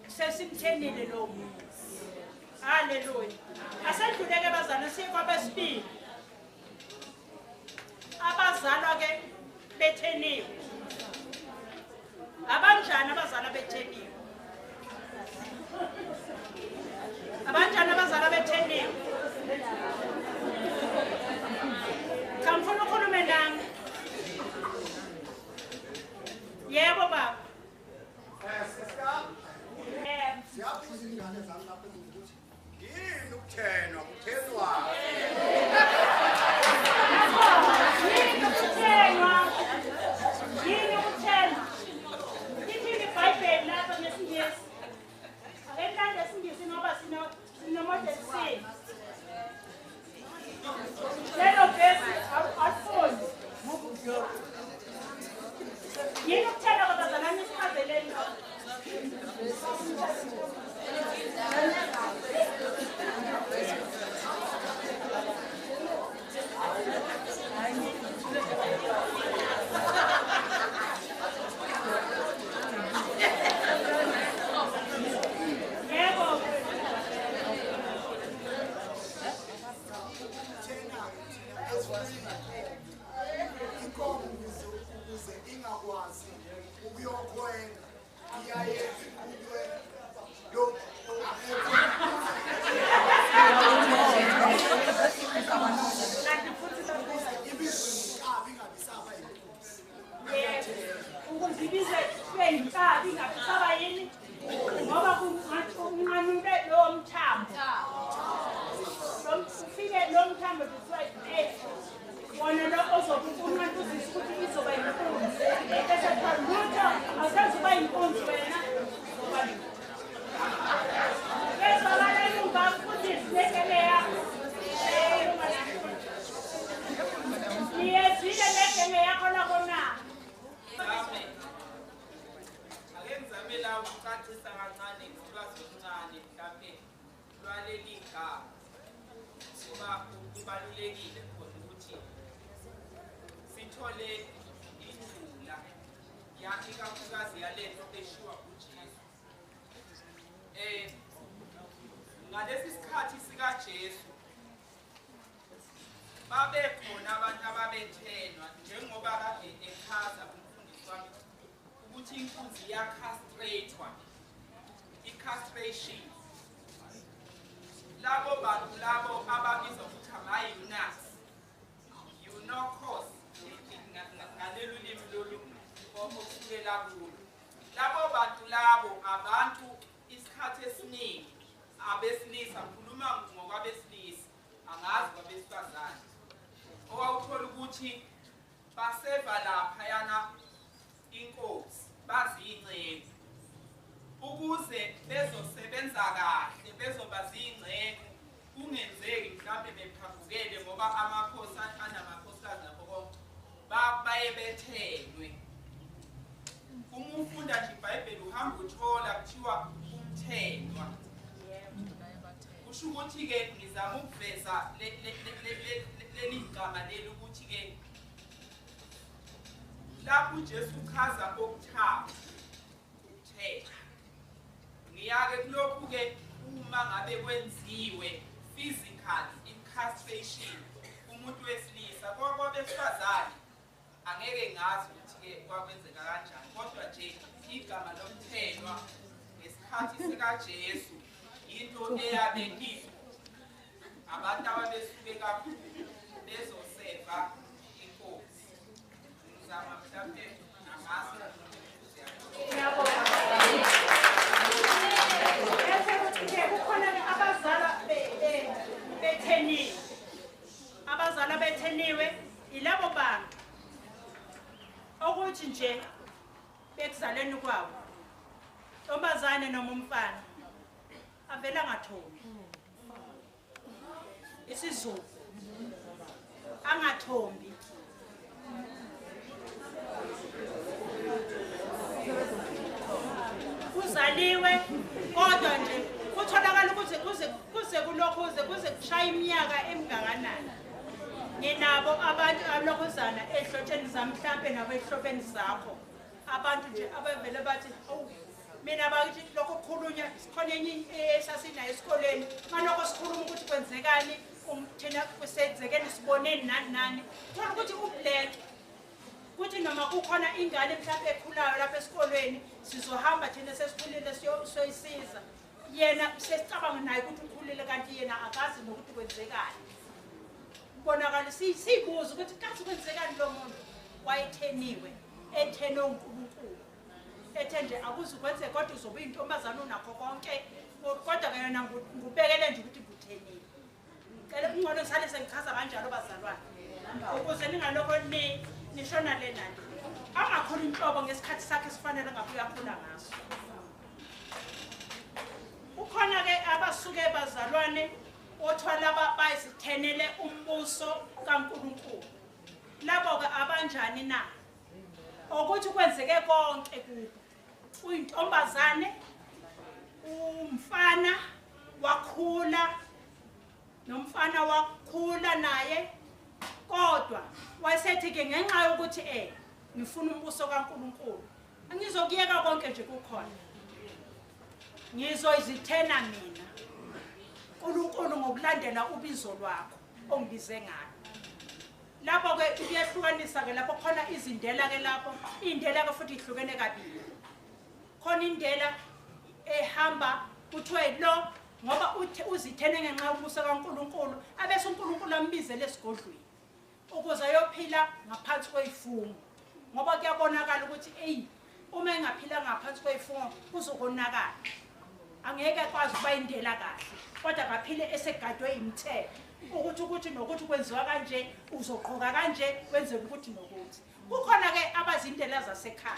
sesimthenile lo muntu haleluya asedluleke bazalwa siye kwabesibili abazalwa ke betheniwe abanjani abazalwa betheniwe abanjani abazalwa betheniwe kamfuna ukhulume nami yebo baba siyabuza izingane zami lapho ukuthi yini ukuthenwa kuthenwa yini ukuthenwa ithini iBhayibheli lapha ngesingisi akenhlanje esingisi ngoba sinomodel C lelo vesi alifundi yini ukuthenwa kwabazalwane isichazeleni ukuze ingakwazi ukuyokhwenga iyaye ikube ukuze ibize yinkabi ingabisaba yini ngoba kunqanyule lowo mthambo ufike lo mthambo kuthiwa wona lo ozobe unqantuzisa ukuthi izoba yinkunzi bese kuthiwa lutho awusazuba yinkunzi wena bezwakala emuva futhi zibekele yakho niyezile negenge yakho lakho na ake ngizame la ukucacisa kancane ngolwazi oluncane mhlawumbe lwaleli gama kuba kubalulekile khona ukuthi sithole indlela ikakhulukazi yalento eshiwa kuJesu ngalesi sikhathi sikaJesu babekhona abantu ababethenwa njengoba kade echaza umfundisi wami ukuthi inkunzi iyacastrathwa, i-castration. Labo bantu labo ababizwa ukuthi ama-eunuchs, eunuchos ngalelo limi lolu okusulela kulo. Labo bantu labo abantu isikhathi esiningi abesilisa, ngikhuluma ngokwabesilisa, angazi kwabesifazane, owawuthola ukuthi baseva laphayana inkosi, baziyingcebo ukuze bezosebenza kahle, bezoba ziyingcebo, kungenzeki mhlawumbe bephambukele ngoba amakhosi anamakhosikazi nakho konke baye bethenwe. Uma ufunda nje iBhayibheli uhamba uthola kuthiwa umthenwa. Kusho ukuthi-ke ngizama ukuveza leli gama leli ukuthi-ke lapho uJesu uchaza okuthathu ukuthenwa. Ngiyake kulokhu-ke uma ngabe kwenziwe physical incarceration umuntu wesilisa kwabesifazane angeke ngazi ukuthi-ke kwakwenzeka kanjani, kodwa nje igama lomthenwa ngesikhathi sikaJesu into eyabekile abantu ababesuke kakhulu bezoseva inkosi. Ngizama mhlawumbe namasi abazala betheniwe ilabo bantu ukuthi nje bekuzaleni kwabo ntombazane noma umfana avela ngathombi, isiZulu angathombi, uzaliwe kodwa nje kutholakala ukuthi kuze kulokhuze kuze kushaya iminyaka emngakanani. Nginabo abantu alokhuzana ehlotsheni zamhlambe nabehlobeni zakho, abantu nje abavele bathi mina bathi lokho kukhulunywa sikhona enye esasinayo esikoleni, ngalokho sikhuluma ukuthi kwenzekani thina kusenzekeni siboneni nani nani, thola ukuthi ublack kuthi noma kukhona ingane mhlawumbe ekhulayo lapha esikolweni sizohamba thina sesikhulile siyoyisiza, yena sesicabanga naye ukuthi ukhulile kanti yena akazi nokuthi kwenzekani. Bonakala sibuza ukuthi kathi kwenzekani lo muntu wayetheniwe, ethenwe uNkulunkulu, ethe nje akuze kwenze kodwa uzoba intombazana unakho konke, kodwa ke yena ngubekele nje ukuthi kutheniwe. Cela ungcono ngisale sengichaza kanjalo bazalwane ukuze ningalokho nishona lenani angakhona inhlobo ngesikhathi sakhe sifanele ngabe uyakhula ngaso. Ukhona ke abasuke bazalwane othwala bayizithenele umbuso kaNkulunkulu. Labo ke abanjani na? Ukuthi kwenzeke konke kubo. Uyintombazane, umfana wakhula, nomfana wakhula naye, kodwa wayesethi ke ngenxa yokuthi ngifuna umbuso kaNkulunkulu, angizokuyeka konke nje kukhona, ngizoyizithena mina uNkulunkulu ngokulandela ubizo lwakho ongibize ngalo. Lapho ke kuyahlukanisa ke lapho khona izindela ke lapho indela ke futhi ihlukene kabili. Khona indela ehamba kuthiwe lo ngoba uzithene ngenxa yobuso kaNkulunkulu, abese uNkulunkulu ambize lesigodlweni ukuze ayophila ngaphansi kweyifungo, ngoba kuyabonakala ukuthi uma engaphila ngaphansi kweyifungo kuzokonakala, angeke akwazi ukuba indela kahle, kodwa baphile esegadwe imithetho ukuthi nokuthi kwenziwa kanje, uzogqoka kanje, kwenzeka ukuthi nokuthi. Kukhona ke abazindela zasekhaya,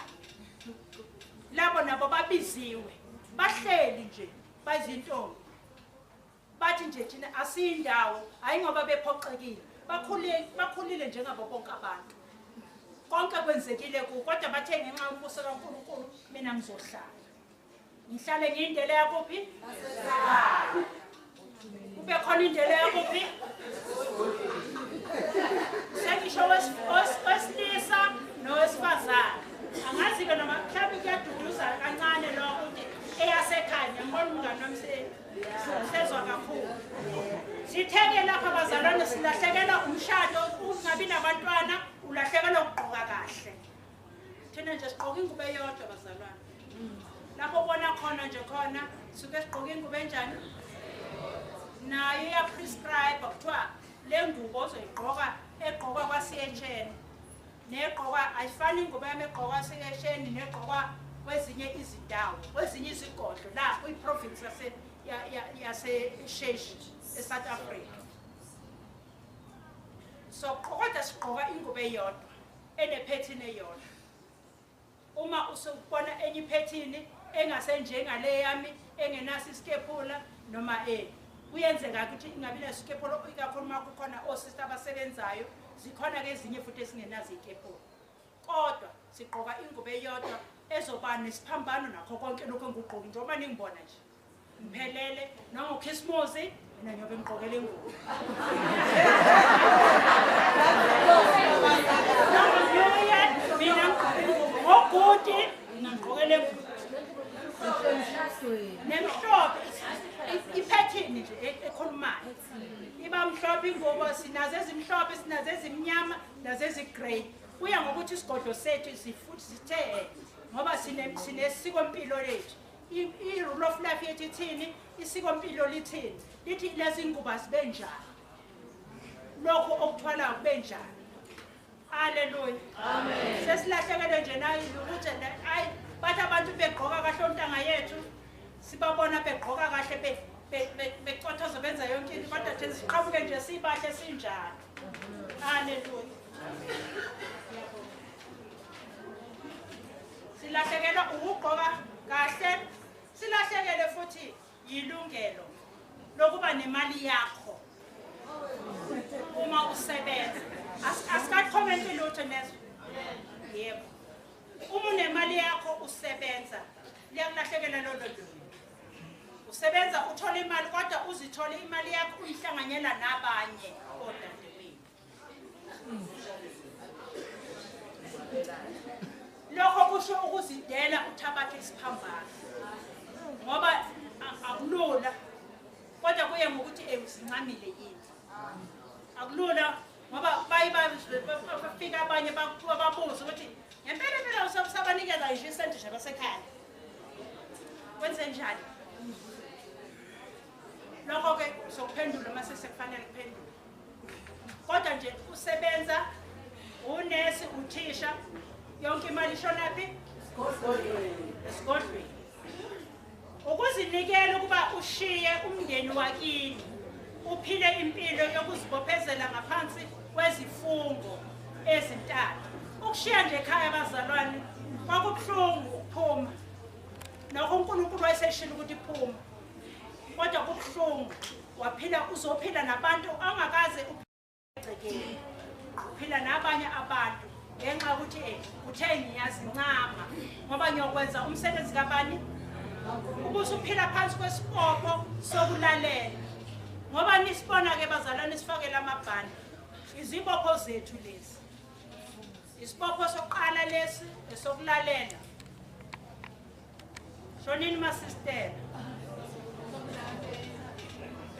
labo nabo babiziwe, bahleli nje bayizintombi, bathi nje thina asiyindawo, hayi ngoba bephoxekile, bakhulile njengabo bonke abantu, konke kwenzekile kuwo, kodwa bathe ngenxa yombuso kaNkulunkulu mina ngizohlala, ngihlale ngiyindlela yakuphi kube khona indlela yakuphi. Sengisho wesilisa nowesifazane, angazi-ke noma mhlawumbe kuyaduduza kancane lokho ukuthi eyasekhaya ngibona ngiyezwa kakhulu. Sitheke lapha abazalwane silahlekelwa umshado ungabi nabantwana ulahlekelwa ukugqoka kahle. Thina nje sigqoka ingubo eyodwa abazalwane. Lapho ubona khona nje khona suke sigqoka ingubo enjani? Nayo iya prescribe kuthiwa le ngubo ozoyigqoka egqokwa kwaSHN. Negqokwa ayifani ingubo yami egqokwa kwaSHN negqokwa kwezinye izindawo, kwezinye izigodlo la kwi-province yase Esheshi eSouth Africa. So kodwa sigqoka ingubo eyodwa enephethini eyodwa. Uma usubona enye iphethini engasenjengale yami engenaso iskepula noma kuyenzeka ukuthi ingabi nesikepula ikakhulu uma kukhona osista abasebenzayo, zikhona ke ezinye futhi esingenazo ikepula. Kodwa sigqoka ingubo eyodwa ezoba nesiphambano nakho konke lokho engugqoki njengoba ningibona nje. Mphelele noma uKhisimusi mina ngiyobe ngigqokele ingubo. Mina ngogudi ngigqokele ingubo. Nemhlophe iphethini nje ekhulumayo. Iba mhlophe ingubo sinazo ezimhlophe sinazo ezimnyama nazo ezigrey. Kuya ngokuthi isigodlo sethu sifuthi sithe ngoba sinesiko impilo lethu. I-rule of life yethu ithini, isiko impilo lithini. Lithi lezi ngubo sibenjani. Lokho okuthwala kubenjani. Haleluya. Amen. Sesilahlekele nje nayo ukuthi hayi bathi abantu begqoka kahle ontanga yethu sibabona begqoka kahle becothoza benza yonke into kodwa thina siqhamuke nje sibahle sinjani. Haleluya. Silahlekelwa ukugqoka kahle, silahlekele futhi yilungelo lokuba nemali yakho uma usebenza. Asikakhomenti lutho nezo. Yebo. Uma unemali yakho usebenza, liyakulahlekela lolo lutho. Usebenza uthola imali kodwa uzithole imali yakho uyihlanganyela nabanye odadewenu. Lokho kusho ukuzidela uthabathe isiphambano. Ngoba akulula kodwa kuye ngokuthi uzincamile yini. Akulula ngoba bafika abanye babuza ukuthi ngempela usabanikeza nje isenti nje basekhaya. Kwenze njani? Lokho ke sokuphendula mase sekufanele kuphendule. Kodwa nje usebenza unesi uthisha yonke imali ishona phi? Esigodlweni. Ukuzinikela ukuba ushiye umndeni wakini uphile impilo yokuzibophezela ngaphansi kwezifungo ezintathu. Ukushiya nje ekhaya abazalwane kwakubuhlungu ukuphuma. Nokho uNkulunkulu wayeseshilo ukuthi phuma. Kodwa kubuhlungu waphila uzophila nabantu angakaze ugcekele. Uphila nabanye abantu ngenxa ukuthi uthe ngiyazincama ngoba ngiyokwenza umsebenzi kabani ubusuphila phansi kwesipopho sokulalela. Ngoba nisibona ke bazalwane sifakela amabhande izibopho zethu lezi. Isibopho sokuqala lesi esokulalela. Shonini ma Sistela.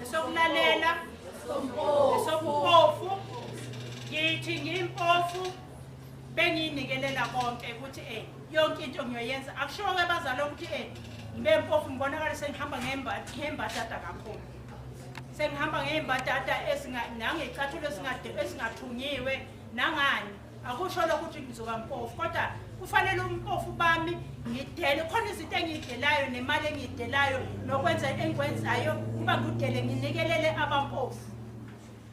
Esokulalela esompofu ngithi ngimpofu bengiyinikelela konke ukuthi yonke into ngiyoyenza. Akusho ke bazalwane ukuthi ngibempofu ngibonakala sengihamba ngembatata kakhulu. Sengihamba ngembatata nangecathulo esingathunyiwe nangani. Akusho lokho ukuthi ngizoba mpofu kodwa kufanele umpofu bami ngidele khona izinto engidelayo nemali engidelayo nokwenza engikwenzayo kuba ngudele nginikelele abampofu.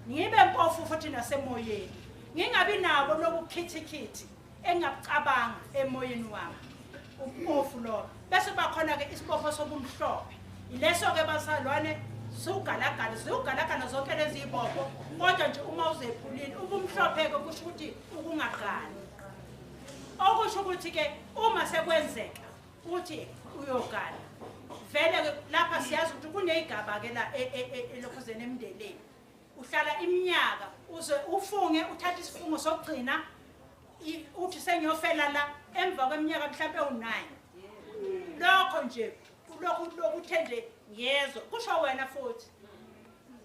Ngibe mpofu futhi nasemoyeni. Ngingabi nabo lokukhithikhithi engicabanga emoyeni wami. Umpofu lo. Bese bakhona ke isibopho sobumhlophe. Ileso ke bazalwane ziugalagala zonke lezi ibopho kodwa nje uma uzephulile ubumhlophe ke kusho ukuthi ukungaqali. Okusho ukuthi ke uma sekwenzeka uthi uyogala vele lapha siyazi ukuthi kunezigaba ke la elokhuzene emndenini. Uhlala iminyaka uze ufunge uthatha isifungo sokugcina uthi sengiyofela la emva kweminyaka mhlawumbe u9. Lokho nje lokuthe nje Yezwa kusho wena futhi.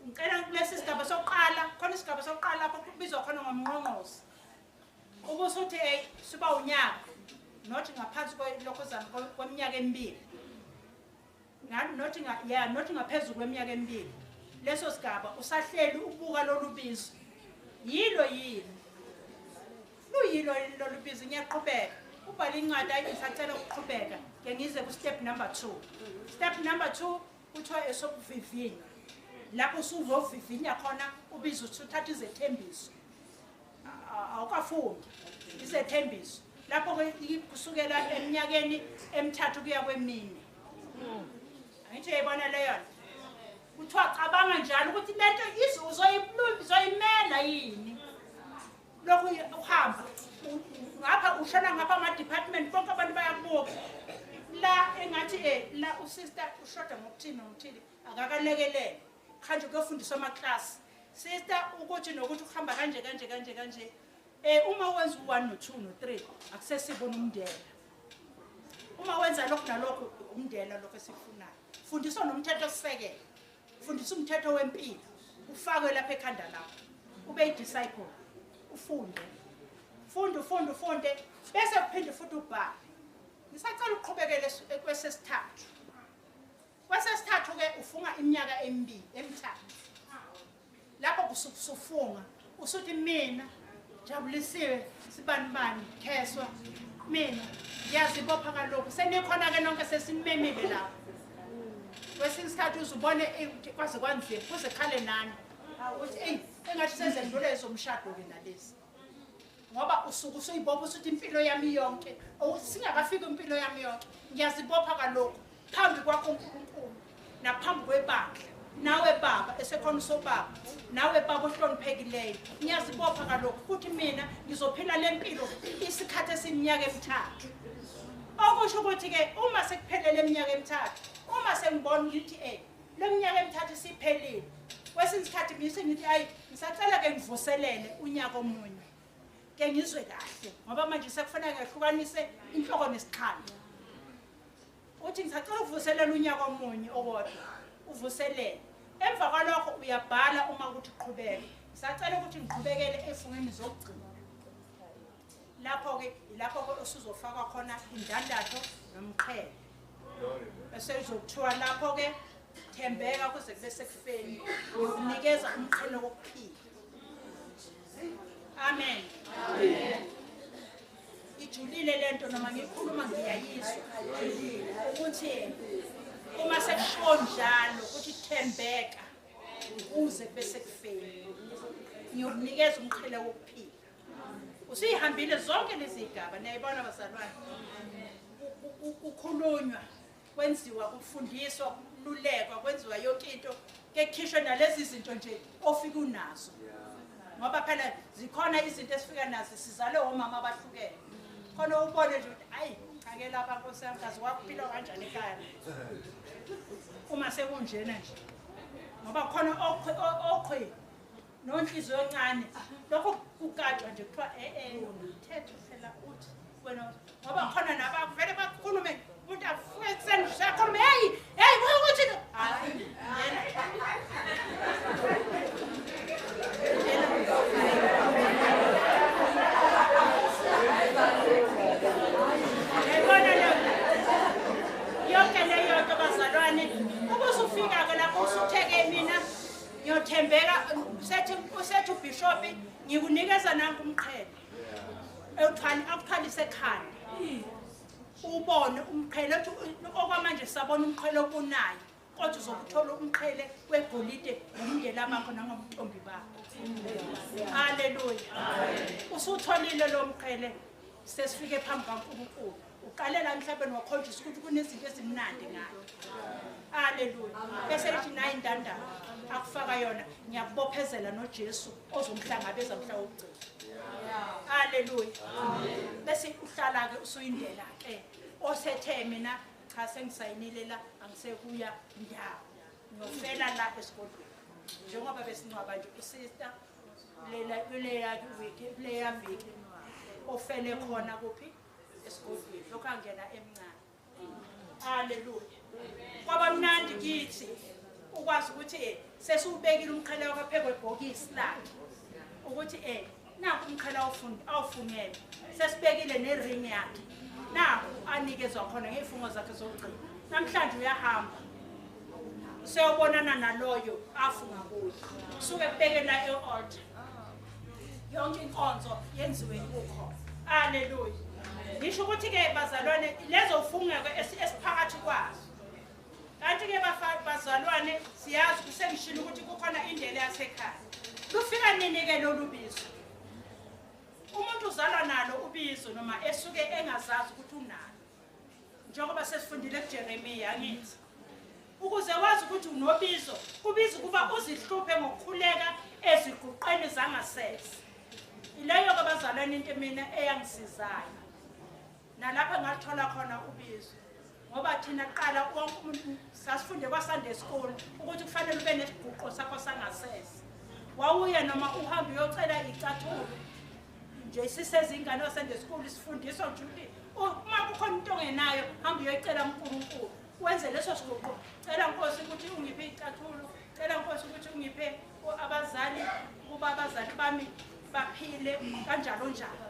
Ngicela kulesi sigaba sokuqala, khona isigaba sokuqala lapho kubizwa khona ngomnqonqosi. Ukusuthi hey siba unyaka not ngaphansi kwelokhozana kweminyaka emibili. Not ngaphezulu kweminyaka emibili. Leso sigaba usahleli ubuka lolubizo. Yilo yini. Luyilo lolubizo ngiyaqhubeka. Ubhala incwadi ayisacela ukuqhubeka. Ke ngize ku step number 2. Step number 2 kuthiwa esokuvivinya. Lapho usuzovivinya khona ubizo uthatha izethembiso. Awukafundi. Izethembiso. Lapho kusukela eminyakeni emithathu kuya kwemine. Angithi uyayibona leyo. Kuthiwa cabanga njalo ukuthi lento izoyimela yini. Lokhu uhamba ngapha ushona ngapha ama department bonke abantu bayabuka. La engathi la usister ushoda ngokuthini akakalekelele. Khanje kuyofundiswa ama class. Sister ukuthi nokuthi ukuhamba kanje. Uma wenza u1 no2 no3 akusesibona umndela. Uma wenza lokho nalokho umndela lokho esifunayo. Fundiswa nomthetho osisekelo. Fundisa umthetho wempilo. Ufakwe lapha ekhanda lakho. Ube disciple. Ufunde. Funde. Bese uphinde futhi ubhale. Ngisacela uqhubekele kwesesithathu. Kwesesithathu ke ufunga iminyaka emibili, emithathu. Lapho kusufunga, usuthi mina jabulisiwe sibanibani kheswa mina ngiyazibopha kaloko senikhona ke nonke sesimemile lapho. Kwesinye isikhathi uzubone kwaze kwanzima kuze khale nani. Uthi engathi sezendlule ezomshado ke nalezi. Ngoba usuku usuyibopha usuthi impilo yami yonke singakafika impilo yami yonke ngiyazibopha kaloko phambi kwakho uNkulunkulu naphambi kwebandla nawe baba esekhona sobaba nawe baba ohloniphekileyo ngiyazibopha kaloko ukuthi mina ngizophila lempilo isikhathi esiminyaka emithathu. Okusho ukuthi ke uma sekuphelele iminyaka emithathu uma sengibona ukuthi leminyaka emithathu siphelile kwesinye isikhathi ngithi ngisacela ke ngivuselele unyaka omunye ke ngizwe kahle ngoba manje sekufanele ngehlukanise inhloko nesikhanda. Uthi ngisacela ukuvuselela unyaka omunye owodwa uvuselele emva kwalokho uyabhala uma ukuthi uqhubeke. Ngisacela ukuthi ngiqhubekele efungeni zokugcina. Lapho ke usuzofaka khona indandatho nomqhele. Bese uzokuthiwa lapho ke thembeka kuze kube sekufeni unikeza umqhele wokuphila. Amen. Ijulile lento noma ngikhuluma ngiyayizwa ukuthi uma sekusho njalo ukuthi thembeka uze kube sekufeni ngiyokunikeza umqhele wokuphila. Usihambile zonke lezi zigaba niyayibona bazalwane. Ukukhulunywa kwenziwa kufundiswa kululekwa kwenziwa yonke into ke khishwe nalezi zinto nje ofika unazo. Ngoba phela zikhona izinto esifika nazo sizale omama abahlukene. Khona ubone nje hayi cha lapha Nkosi yami kazi wakuphila kanjani ekhaya. Uma sekunjena nje. Ngoba khona oqhwe nonhliziyo encane lokho kukatshwa nje kuthiwa umthetho phela uthi wena ngoba khona nabavele bakhulume umuntu afuke ekseni sakhulume hey ukuthi yonke leyo nto bazalwane ubusufika ke lapho usutheke mina ngiyothembeka usethu bishop ngikunikeza nanku umqhele akuthwalise ekhanda ubone umqhele okwamanje sabona umqhele obunayo kodwa uzokuthola umqhele wegolide ngomndela bakho nangomntombi bakho. Haleluya. Usutholile lo mqhele sesifike phambi kaNkulunkulu uqalela emhlabeni wakhonjisa ukuthi kunezinto ezimnandi ngayo. Haleluya. Bese lithi nayi indandana akufaka yona ngiyakubophezela noJesu ozomhlangabeza mhla wokugcina. Haleluya. Bese uhlala ke usuyindela ke osethe mina cha sengisayinile la angisekuya ndawo ngiyofela la esikolweni njengoba besincwaba nje usister leya viki ofele khona kuphi esikolweni lokho angena emncane. Haleluya. kwaba mnandi kithi ukwazi ukuthi sesubekile umqhele wakaphekwe ibhokisi lakhe ukuthi naku umqhele awufungele sesibekile nering yakhe naku anikezwa khona ngezifungo zakhe zokugcina namhlanje uyahamba siyobonana naloyo afunga kuye suke kubekela e-altar yonke inkonzo yenziwe ukho. Haleluya. Ngisho ukuthi ke bazalwane lezo ufungeko esiphakathi kwazo. Kanti ke bazalwane siyazi kusengishilo ukuthi kukhona indlela yasekhaya. Lufika nini ke lo Ubizo? Umuntu uzalwa nalo ubizo noma esuke engazazi ukuthi unalo. Njengoba sesifundile kuJeremiya ngithi ukuze wazi ukuthi unobizo ubizo kuba uzihluphe ngokukhuleka eziguqeni zangasese. Ileyo ke bazalwane into mina eyangisizayo. Nalapha ngathola khona ubizo. Ngoba thina qala wonke umuntu sasifunde kwa Sunday school ukuthi kufanele ube nesiguqo sakho sangasese. Wawuya noma uhambe uyocela icathulo. Nje sisezingane wa Sunday school sifundiswa ukuthi uma kukhona into ongenayo hamba uyocela uNkulunkulu. Wenze leso siguqo. Cela Nkosi ukuthi ungiphe icathulo. Cela Nkosi ukuthi ungiphe abazali kuba abazali bami baphile kanjalo njalo.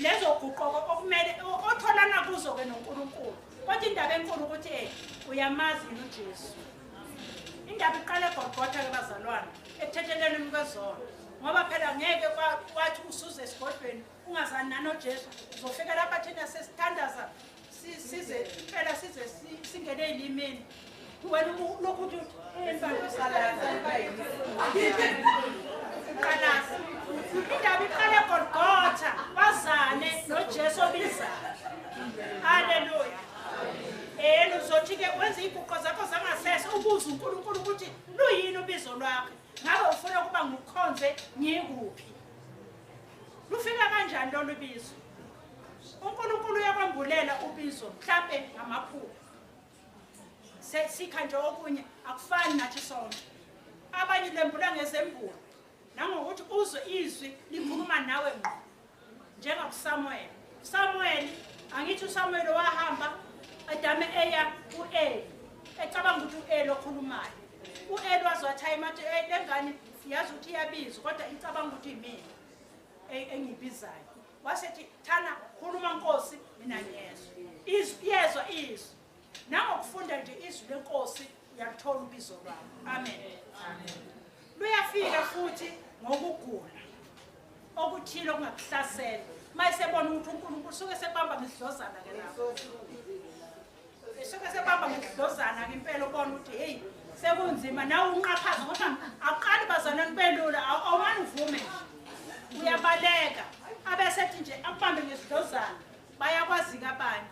Lezo guqoko okumele otholana kuzo ke noNkulunkulu. Kodwa indaba enkulu ukuthi uyamazi uJesu. Indaba iqale eGolgotha ke bazalwane ekuthetheleleni kwezono. Ngoba phela ngeke kwathi usuze esigodlweni ungazani nanoJesu uzofika lapha thina sesithandaza size phela size singene elimini. Wena lokuthi emfana salala indaba iqale eGolgotha wazane noJesu obiza. Haleluya. Uzothi ke wenza iguqo zakho zangasese ubuza uNkulunkulu ukuthi luyini ubizo lwakhe. Ngabe ufuna ukuba ngukhonze ngikuphi? Lufika kanjani lo Ubizo? uNkulunkulu uyakwambulela ubizo mhlambe ngamaphupho. Sikha nje okunye akufani nathi sonke. Abanye lembula ngezembulo. Nangokuthi uzwe izwi likhuluma nawe ngqo. NjengakuSamuel. Samuel angithi uSamuel wahamba adame eya kuEli. Ecabanga ukuthi uEli okhulumayo. uEli wazwathi ayemathi lengane yazi ukuthi iyabizwa kodwa icabanga ukuthi imini engibizayo. Wasethi thana khuluma Nkosi mina ngiyezwa. Yezwa izwi. Nangokufunda nje izwi leNkosi uyalithola ubizo lwakho. Amen. Luyafika futhi ngokugula okuthile okungakuhlasela. Mayisebona ukuthi uNkulunkulu suke sebamba ngesidlozana ke lapho. Suke sebamba ngesidlozana ke impela ubona ukuthi hey sekunzima nawe unqaphaza ngoba aqali bazana kubelula awumani uvume nje. Uyabaleka abesethi nje abambe ngesidlozana bayakwazi kabani.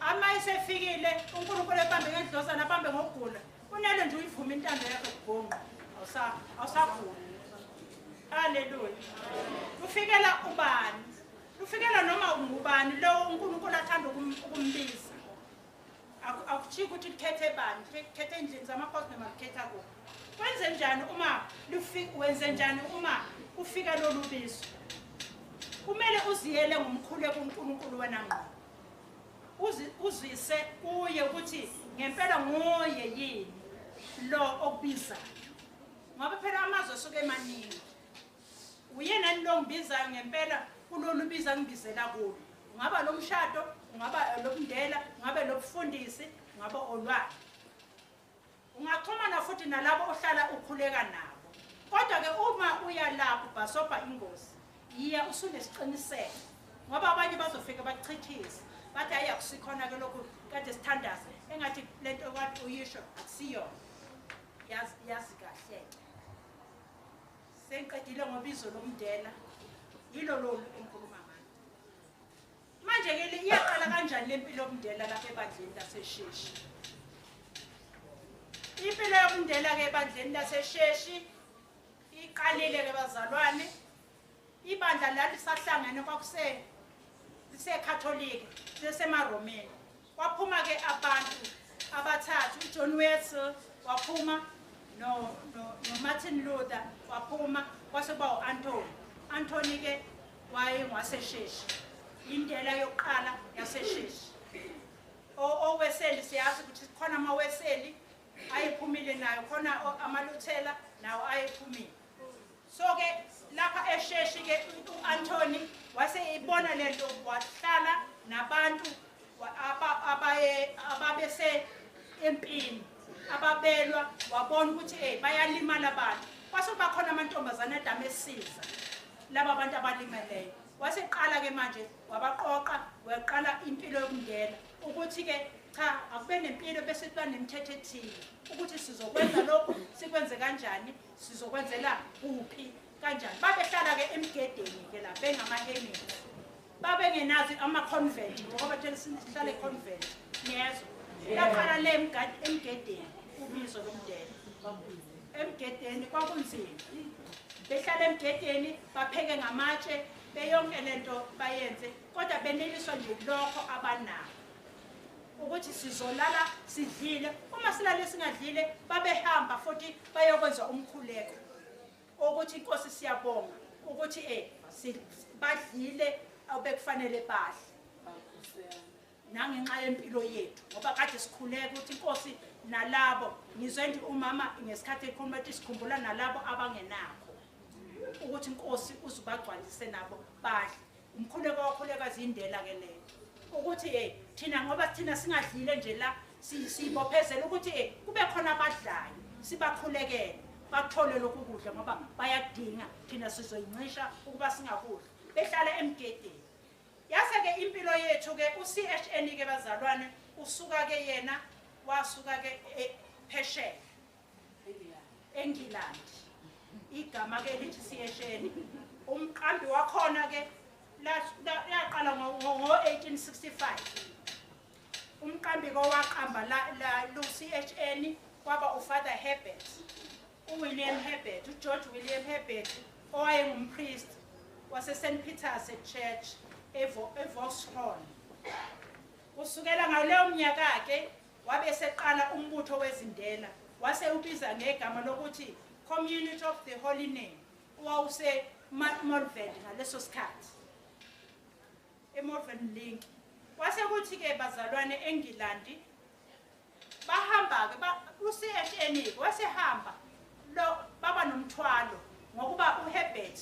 Amayisefikile uNkulunkulu ebambe ngesidlozana abambe ngokugula. Kunele nje uyivuma intando yakho kubhonqa. Awusagula. Haleluya. Kufikela ubani? Kufikela noma ungubani lo uNkulunkulu athanda ukumbiza. Akuthi ukuthi likhethe bani, likhethe endlini zamakhosi noma likhetha kuphi. Wenze njani uma wenze njani uma ufika lo Ubizo? Kumele uziyele ngomkhulu kuNkulunkulu wena ngqo. Uzwise kuye ukuthi ngempela ngoye yini lo okubiza. Ngoba phela amazwi asuke emaningi. Uyena lo ngibizayo ngempela kulolu Ubizo ngibizela kulo. Ungaba lo mshado, ungaba lobundela, ungaba lobufundisi, ungaba olwakhe. Ungaxhumana futhi nalabo ohlala ukhuleka nabo. Kodwa ke uma uya lapho basobha ingozi, yiya usunesiqiniseko. Ngoba abanye bazofika bachithise. Bathi ayakusikhona ke lokhu kade sithandaza. Engathi lento kwathi uyisho akusiyo. Yazi kahle. Sengiqedile ngobizo lomndela. Yilo lo enkuluma ngalo. Manje ke iyaqala kanjani lempilo yomndela lapha ebandleni laseSheshi? Impilo yomndela ke ebandleni laseSheshi iqalile ke bazalwane. Ibandla lalisahlangene kwakuse lisekatholika lesemaromeni. Waphuma ke abantu abathathu uJohn Wesley waphuma no Martin Luther waphuma kwaseba uAntoni. Antoni ke wayengwaseSheshi. Indlela yokuqala yaseSheshi. Oweseli siyazi ukuthi khona amaweseli ayephumile nayo khona amaluthela nawo ayephumile. So ke lapha Esheshi ke uAnthony wase ibona lento wahlala nabantu ababese empini ababelwa wabona ukuthi bayalimala abantu. Kwase bakhona amantombazana adame esiza laba abantu abalimeleyo. Waseqala ke manje wabaqoqa waqala impilo yokundela ukuthi ke cha akube nempilo bese kuba nemithetho ethile ukuthi sizokwenza lokho sikwenze kanjani sizokwenzela kuphi kanjani. Babehlala ke emgedeni ke la bengamahemeni babengenazi ama-convent ngoba thina sihlala e-convent yezo yaqala le emgedeni ubizo lomndeni emgedeni kwakunzima behlala emgedeni bapheke ngamatshe beyonke lento bayenze kodwa beneliswa nje lokho abanako ukuthi sizolala sidlile uma silale singadlile babehamba futhi bayokwenza umkhuleko ukuthi inkosi siyabonga ukuthi badlile obekufanele badle nangenxa yempilo yethu ngoba kade sikhuleka ukuthi inkosi nalabo ngizwe nje umama ngesikhathi ekhuluma ukuthi sikhumbula nalabo abangenakho ukuthi inkosi uzubagcwalise nabo badle umkhuleko wakhuleka zindela ke leyo ukuthi thina ngoba thina singadlile nje la sibophezela ukuthi kube khona abadlayo sibakhulekele bathole lokhu kudla ngoba bayadinga thina sizoyincisha ukuba singakudla behlala emgedeni. Yase ke impilo yethu ke uCHN ke bazalwane usuka ke yena wasuka ke phesheya eNgilandi igama ke lithi CHN umqambi wakhona ke yaqala ngo-1865 umqambi waqamba la CHN kwaba uFather Herbert uWilliam Herbert uGeorge William Herbert owayengumpriest wase St Peter's Church eVauxhall. Kusukela ngaleyo mnyaka ke wabe seqala umbutho wezindela wase ubiza ngegama lokuthi Community of the Holy Name wawuse Morven ngaleso sikhathi eMorven Link. Wase kuthi ke bazalwane eNgilandi bahamba ke uCHN wasehamba lo baba nomthwalo ngokuba uHerbert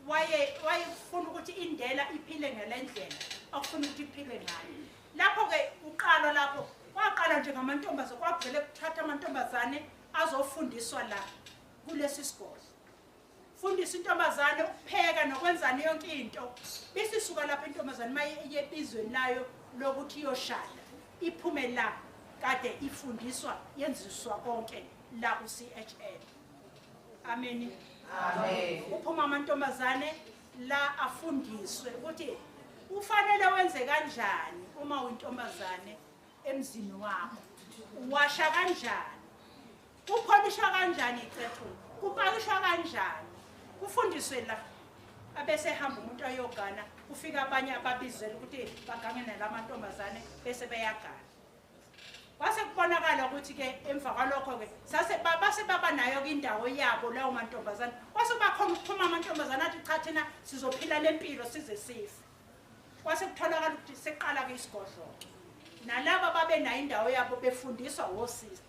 wayefuna ukuthi indela iphile ngelendlela akufuna ukuthi iphile ngayo. Lapho ke uqalo lapho waqala nje ngamantombazane kwavele kuthatha amantombazane azofundiswa la kulesi sikole. Fundisa intombazane ukupheka nokwenzana yonke into. Bese suka lapha intombazane maye ebizweni layo lokuthi iyoshada iphume la kade ifundiswa yenziswa konke la uCHN. Amen. Amen. Uphuma amantombazane la afundiswe ukuthi ufanele wenze kanjani uma uyintombazane emzini wakho. Washa kanjani? Upholisha kanjani icethu? Kupakishwa kanjani? Kufundiswe la abese hamba umuntu ayogana kufika abanye ababizela ukuthi bagangene lamantombazane bese beyagana. Kwase kubonakala ukuthi ke emva kwalokho ke base baba nayo ke indawo yabo lawo mantombazane. Kwase bakhona ukuphuma amantombazane athi cha thina sizophila lempilo size sife. Kwase kutholakala ukuthi seqala ke isigodlo. Nalabo babe nayo indawo yabo befundiswa wosister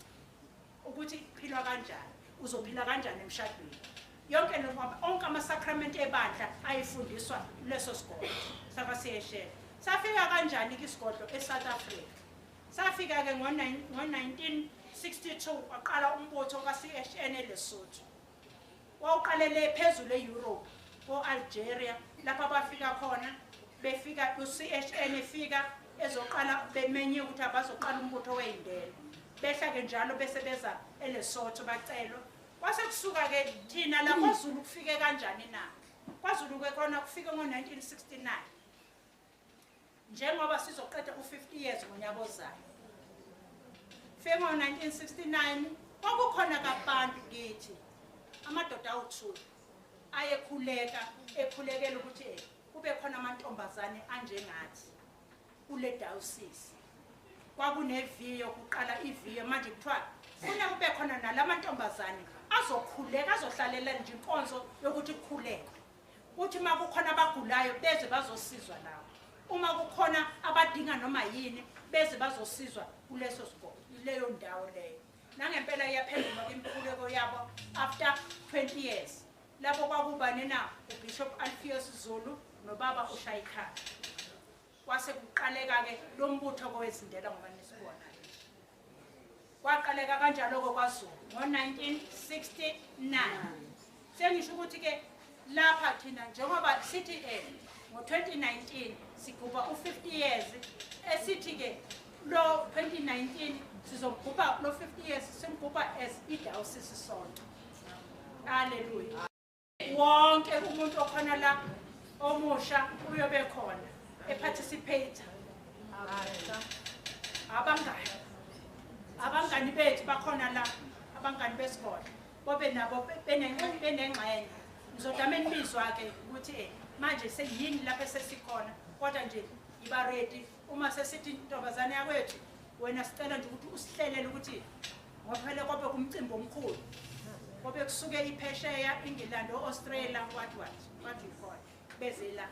ukuthi kuphilwa kanjani, uzophila kanjani emshadweni. Yonke onke ama-sacrament ebandla ayifundiswa leso sigodlo sakwaSiyeshela. Safika kanjani ke isigodlo eSouth Africa? Safika ke ngo-1962 waqala umbutho kaCHN eLesotho. Wawuqalele phezulu eEurope, ko-Algeria lapha bafika khona befika uCHN efika ezoqala bemenye ukuthi abazoqala umbutho weyindela. Behla ke njalo bese beza eLesotho bacelwa. Kwase kusuka ke thina la kwaZulu kufike kanjani na? KwaZulu ke khona kufike ngo-1969. Njengoba sizoqeda u50 years ngonyaka ozayo. Fike ngo-1969 kwakukhona kabantu kithi amadoda awu2 ekhulekela ukuthi kube khona amantombazane anjengathi kule diocese. Kwakuneviyo kuqala iviyo manje kuthiwa funa kube khona nalamantombazane azokhuleka azohlalela nje inkonzo yokuthi kukhuleke. Uthi makukhona abagulayo beze bazosizwa lawo. uma kukhona abadinga noma yini beze bazosizwa kuleso sikole leyo ndawo leyo. Nangempela iyaphendula kwimkhuleko yabo after 20 years. Lapho kwakuba nena uBishop Alpheus Zulu nobaba uShayikhaya. Kwase kuqaleka ke lo mbutho kowezindela ngoba nisibona. Kwaqaleka kanjalo kwaZulu ngo-1969. Sengisho ukuthi ke lapha thina njengoba sithi ngo-2019 sigubha u-50 years esithi ke lo 2019 sizogubha lo 50 years simgubha as idayosisi sonke. Hallelujah. Wonke umuntu okhona la omusha uyobe khona eparticipate. Abangani bethu bakhona la abangani besikole bobe nabo benengxenye. Ngizodama enibizwa ke ukuthi manje seyini lapha sesikhona kodwa nje iba ready uma sesithi intombazane yakwethu wena sicela nje ukuthi usihlelele ukuthi ngophele kobe kumcimbi omkhulu kobe kusuke iphesheya England Australia what you call bezela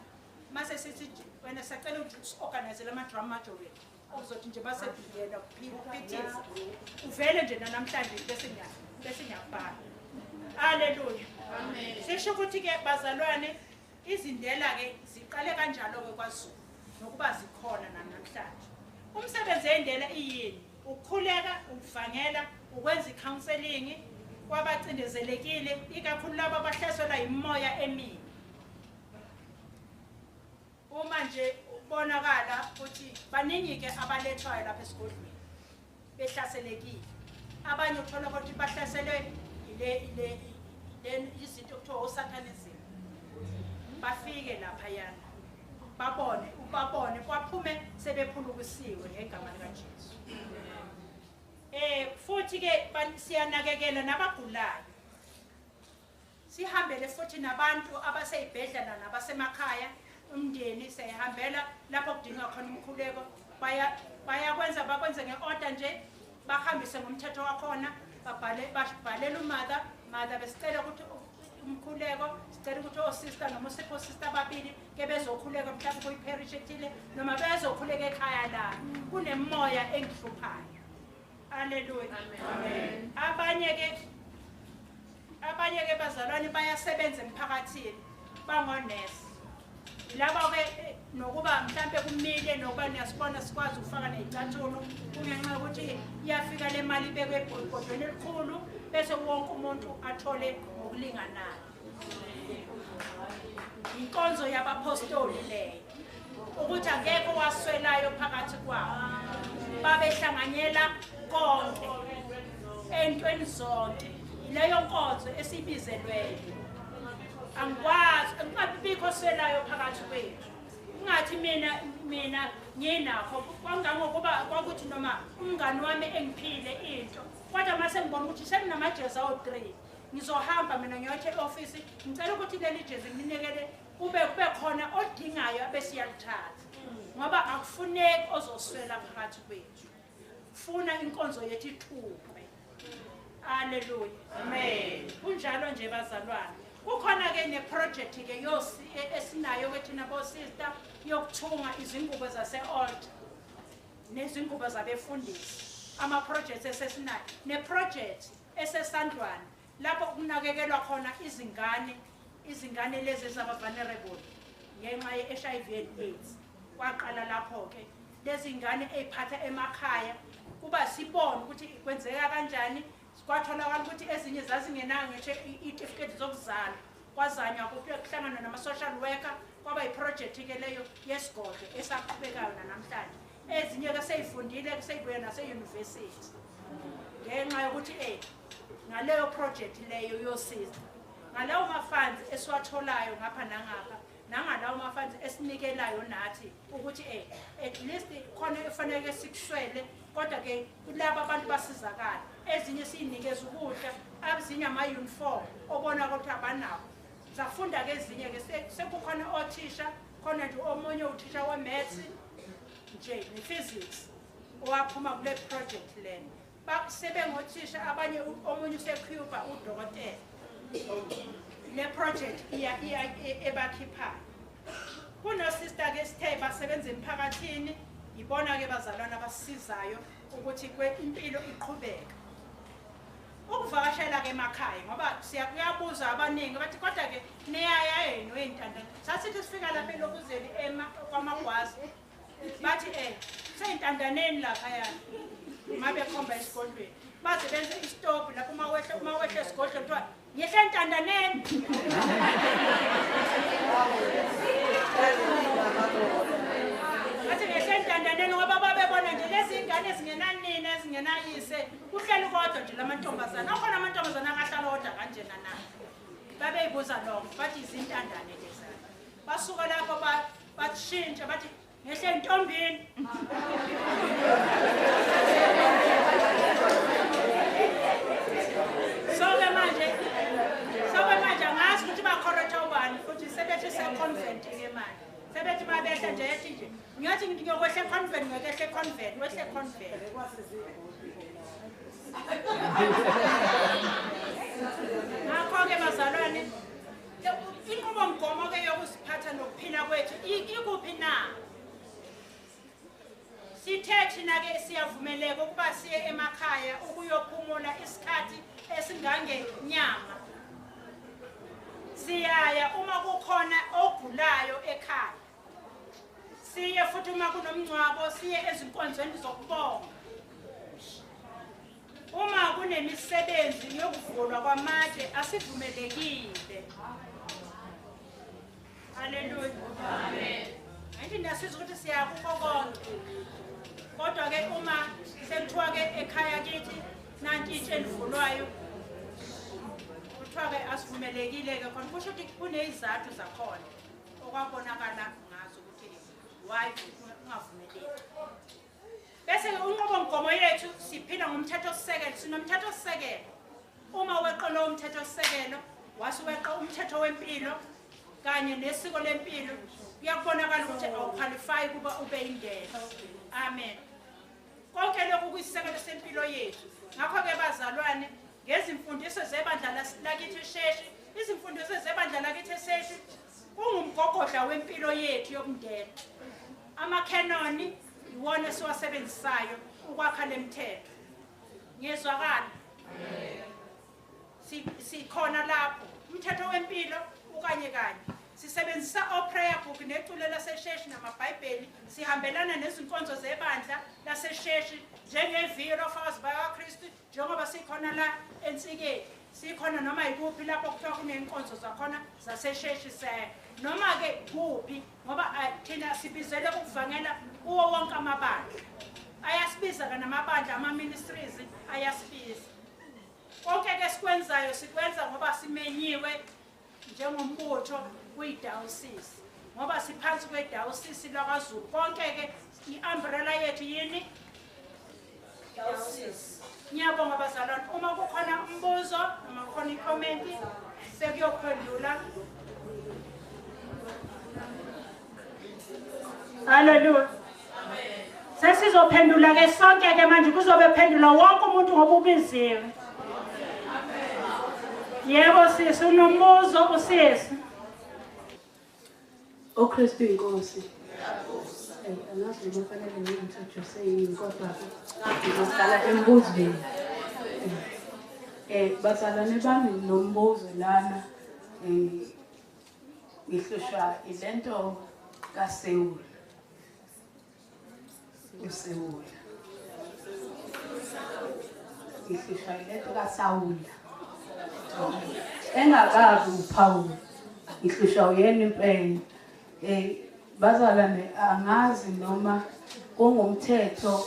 mase sithi wena sicela ukuthi organize lama drama majority okuzothi nje base biyena kuphithisa uvele nje namhlanje bese ngiyabhala. Hallelujah. Amen. Sisho ukuthi ke bazalwane izindela ke ziqale kanjalo ke kwaZulu nokuba zikhona namhlanje. Umsebenzi wendela iyini? Ukukhuleka, ukuvangela, ukwenza icounseling kwabacindezelekile ikakhulu labo abahlaselwa imoya emibi. Uma nje ubonakala ukuthi baningi ke abalethwayo lapha esigodlweni behlaselekile. Abanye uthola ukuthi bahlaselwe ile izinto kuthiwa osatanism. Bafike lapha yana babone kwaphume sebephulukisiwe ngegama lika Jesu. Futhi ke siyanakekela nabagulayo. Sihambele futhi nabantu abaseyibhedlela nabasemakhaya umndeni seyihambela lapho kudinga khona umkhuleko bayakwenza bakwenze ngeorder nje bahambise ngomthetho wakhona babhalela umother besicela ukuthi umkhuleko sicela ukuthi osister noma usipho sister ababili ke bezokhuleka mhlawumbe kuyiparish ethile noma bezokhuleka ekhaya la kunemoya engihluphayo. Hallelujah. Amen. Abanye ke bazalwane bayasebenza emphakathini bangonesi. Laba ke nokuba mhlambe kumile nokuba niyasibona sikwazi ukufaka nezicathulo kungenxa ukuthi iyafika le mali ibekwe ebhodweni elikhulu bese wonke umuntu athole ngokulinganayo. Inkonzo yabapostoli leyo ukuthi akekho waswelayo phakathi kwabo. Babehlanganyela konke entweni zonke. Leyo nkonzo esibizelweyo. Angikwazi angabikho swelayo phakathi kwethu. Ungathi mina nginakho kwangangokuba kwakuthi noma umngani wami engiphile into kodwa mase ngibona ukuthi sekunamajezi awu3 ngizohamba mina ngiyothi e-office ngicela ukuthi leli jezi nginikele kube khona odingayo abesiyalithatha ngoba akufuneki ozoswela phakathi kwethu. Funa inkonzo yethu ithukwe. Hallelujah. Amen. Kunjalo nje bazalwane. Kukhona ke neproject ke esinayo ke thina bo sister yokuthunga izingubo zase-old nezingubo zabefundisi. Ama projects esesinayo neproject esesandlwana lapho kunakekelwa khona izingane lezi zaba vulnerable ngenxa ye-HIV and AIDS. Kwaqala lapho ke lezi ngane eziphatha emakhaya kuba sibone ukuthi kwenzeka kanjani. Kwatholakala ukuthi ezinye zazingenanga ngisho itifiketi zokuzala kwazanywa ukuthi kuhlangana nama-social worker kwaba iproject ke leyo yesigodlo esaqhubekayo namhlanje. Ezinye ke seyifundile seyibuya naseyunivesithi ngenxa yokuthi ngaleyo project leyo yosiza ngalawo mafunds esiwatholayo ngapha nangapha nangalawo mafunds esinikelayo nathi ukuthi at least khona efanele sikuswele kodwa ke kulabo abantu basizakala. Ezinye sinikeza ukudla abezinye ama-uniform obona ukuthi abanawo. Zafunda ke ezinye ke sekukhona othisha khona nje omunye uthisha we-maths nje ne-physics owaphuma kule project lena. Sebengothisha abanye omunye usecuba udokotela. Le project iya ebakhiphayo. Kuno-sister ke sithe basebenza emphakathini, ibona ke bazalwana abasisizayo ukuthi impilo iqhubeka. Ukuvakashela ke emakhaya ngoba siyakuyabuza abaningi bathi kodwa ke niyaya yini wey'ntandane. Sasithi sifika lapha elokuzeni kwamagwazi bathi sey'ntandaneni laphaya uma bekhomba esigodlweni. Baze benze istophu lapho uma wehle esigodlo kuthiwa ngihle entandaneni. Bathi ngihle entandaneni ngoba babebona nje lezi ngane ezingenanini ezingenayise kuhleli kodwa nje lamantombazana. Akhona amantombazana akahlala kodwa kanjena na. Babeyibuza lokho bathi izintandane lezi. Basuka lapho bashintsha bathi ngihle entombini. Soke manje angazi ukuthi bakhorotha ubani futhi sebethi se-convent ke manje. Sebethi babehla nje ethi nje ngiyathi ngiyokwehla e-convent ngiyokehla e-convent wehle e-convent. Ngakho-ke bazalwane inqubomgomo-ke yokuziphatha nokuphila kwethu ikuphi na? Sithe thina-ke siyavumeleka ukuba siye emakhaya ukuyophumula isikhathi esingangenyanga. Siyaya uma kukhona ogulayo ekhaya. Siye futhi uma kunomngcwabo siye ezinkonzweni zokubonga. Uma kunemisebenzi yokuvulwa kwamatshe asivumelekile. Haleluya. Amen. Angithi ndiyasizwa ukuthi siya kukho konke. Kodwa-ke uma sekuthiwa-ke ekhaya kithi nanti itshe elivulwayo kuthiwa-ke asivumelekile-ke khona kusho ukuthi kuney'zathu zakhona okwabonakala ngazo ukuthi why ungavumeleki. Bese-ke unqubomgomo yethu siphila ngomthethosisekelo. Sinomthethosisekelo. Uma weqa lowo mthethosisekelo wasuweqa umthetho wempilo kanye nesiko lempilo kuyakubonakala ukuthi awuqualify kuba ube indlela. Amen. Konke lokhu kuyisisekelo sempilo yethu. Ngakho-ke bazalwane ngezimfundiso zebandla lakithi Esheshi, izimfundiso zebandla lakithi Esheshi kungumgogodla wempilo yethu yobundela. Amakhenoni iwona esiwasebenzisayo ukwakha lemithetho. Ngiyezwakala. Sikhona lapho umthetho wempilo ukanye kanye. Sisebenzisa o-prayer book neculo laseSheshi namabhayibheli sihambelana nezinkonzo zebandla laseSheshi njengevili lofakazi bakaKristu njengoba sikhona la ensikeni. Sikhona noma yikuphi lapho kuthiwa kuney'nkonzo zakhona zaseSheshi noma-ke kuphi ngoba thina sibizele ukuvangela kuwo wonke amabandla. Ayasibiza-ke namabandla ama-ministries ayasibiza. Konke-ke sikwenzayo sikwenza ngoba simenyiwe njengombutho kwi-diocese ngoba siphansi kwe-diocese lakwaZulu. Konke-ke i-umbrella yethu yini? Diocese. Ngiyabonga bazalwane. Uma kukhona umbuzo noma kukhona ikomenti sekuyophendula. Haleluya. Sesizophendula-ke sonke-ke manje kuzobe phendula wonke umuntu ngoba ubiziwe. Yebo sisi unombuzo usisi. oKristu inkosi. Angazi noma kufanele ngi-introduce yini kodwa ngizoqala embuzweni. Bazalwane bami nombuzo lana ngihlushwa ilento kaSewula. uSewula. Ngihlushwa ilento kaSawula. Engakazi uPawulu. Ngihlushwa uyena impela. Bazalwane angazi noma kungumthetho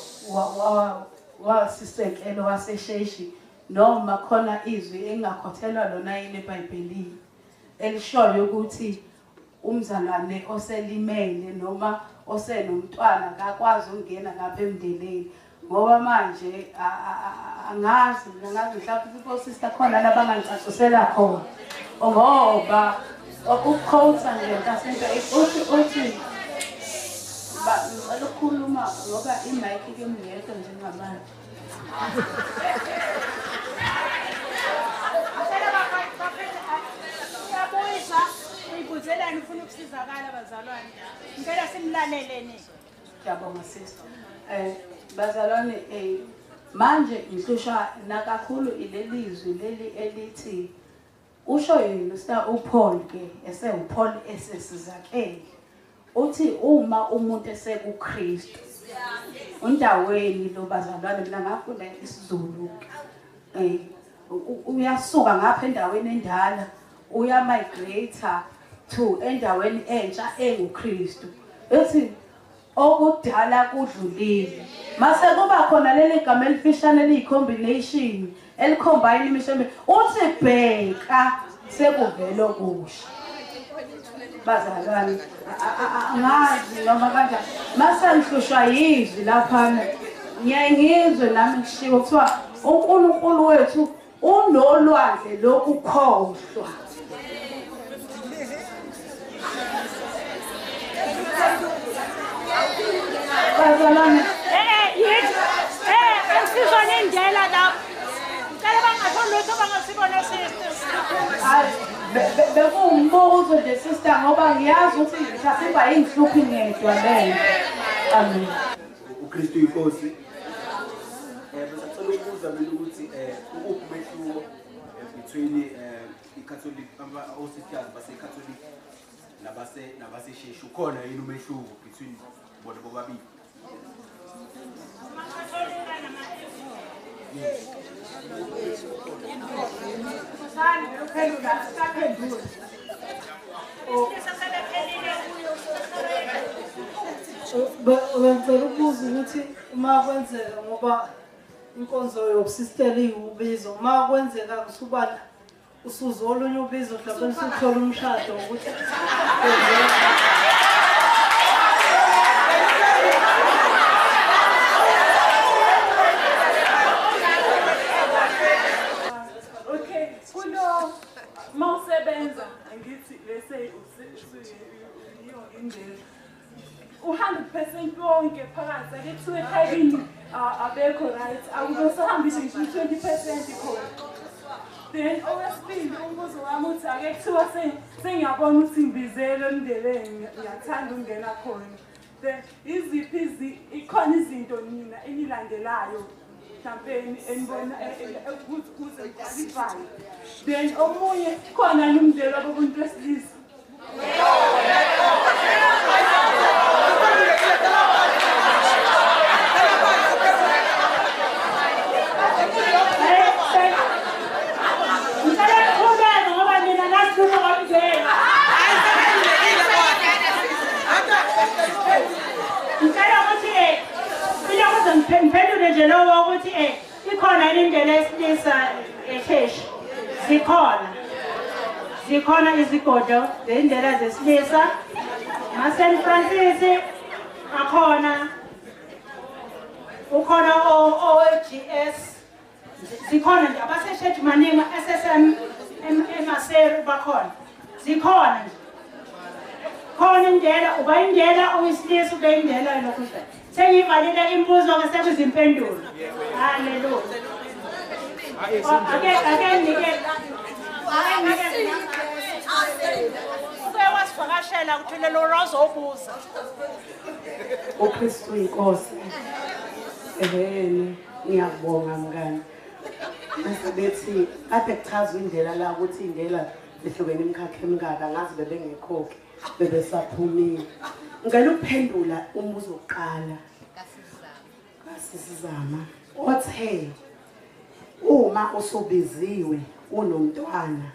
wasisekelo waseSheshi noma khona izwi engakhothelwa lona yini eBhayibhelini elishoyo ukuthi umzalwane oselimele noma osenomntwana akakwazi ukungena ngapha emndenini ngoba manje angazi mhlawumbe sister khona labangangicacisela khona ngoba ukukhotha nje kasinto uthi ngicela ukukhuluma ngoba i-mic ke ngiyedwa njengamanje. Zelani ufuna ukusizakala bazalwane. Ngicela simlaleleni. Ngiyabonga sister. Bazalwane manje ngihlushwa nakakhulu ilelizwi leli elithi usho yena sister uPaul ke uPaul esesizakele. Uthi uma umuntu esekuKristu undaweni lo bazalwane mina ngafunda isiZulu uyasuka ngapha endaweni endala uya migrate to endaweni entsha enguKristu. Ethi okudala kudlulile mase kuba khona leli gama elifishane eliyi-combination elicombine imishini uthi bheka sekuvela okusha bazalwane ngazi noma kanjani mase ngihlushwa yizwi laphana ngiyaye ngizwe nami kushiwo kuthiwa uNkulunkulu wethu unolwandle lokukhohlwa. Bazalwane Asizona indlela lapho. Ngicela bangatholi lutho bangasibona sister. Bekuwumbuzo nje sister ngoba ngiyazi ukuthi mhlawumbe ayingihluphi ngedwa leyo. Amen. uKristu inkosi. Besacela ukubuza mina ukuthi ukuphi umehluko between iCatholic ama-Sisters baseCatholic nabasesheshi ukhona yini umehluko between bona bobabili? Bengicela ukubuza ukuthi uma kwenzeka ngoba inkonzo yobusistela iwubizo uma kwenzeka usubala usuzo olunye ubizo mhlawumbe usuthola umshado ukuthi okay kulo mawusebenza ngithi lese indlela 100% wonke phakathi akuthiwe ekhayini abekho right awuzosahambisa ngisho 20% khona. Then okwesibili umbuzo wami uthi ake kuthiwa sengiyabona ukuthi ngibizele emndenini ngiyathanda ukungena khona. Then iziphi ikhona izinto nina enilandelayo mhlawumbe enibona ukuze qualify. Then omunye khona umndeni wabobuntu besilisa. Ngiphendule nje lowo ukuthi ikhona indlela esilisa Esheshi. Zikhona izigodo zendlela zesilisa. Masen Francis akhona. Ukhona OGS. Zikhona nje abasesheshi maningi SSM eMaseru bakhona. Zikhona nje. Khona indlela uba indlela uyisilisa ube indlela lokudla. Sengivalile imbuzo ke sekuzimpendulo. Haleluya. Uke wasivakashela ukuthi lelo rozo obuza. uKristu inkosi. Ngiyabonga mngani. Mase bethi kade kuchazwa indlela la ukuthi indlela lehlukene imikhakha emingaka ngazi bebengekhoke bebesaphumile. Ngicela ukuphendula umbuzo oqala. Kasizama. Othe uma usubiziwe unomntwana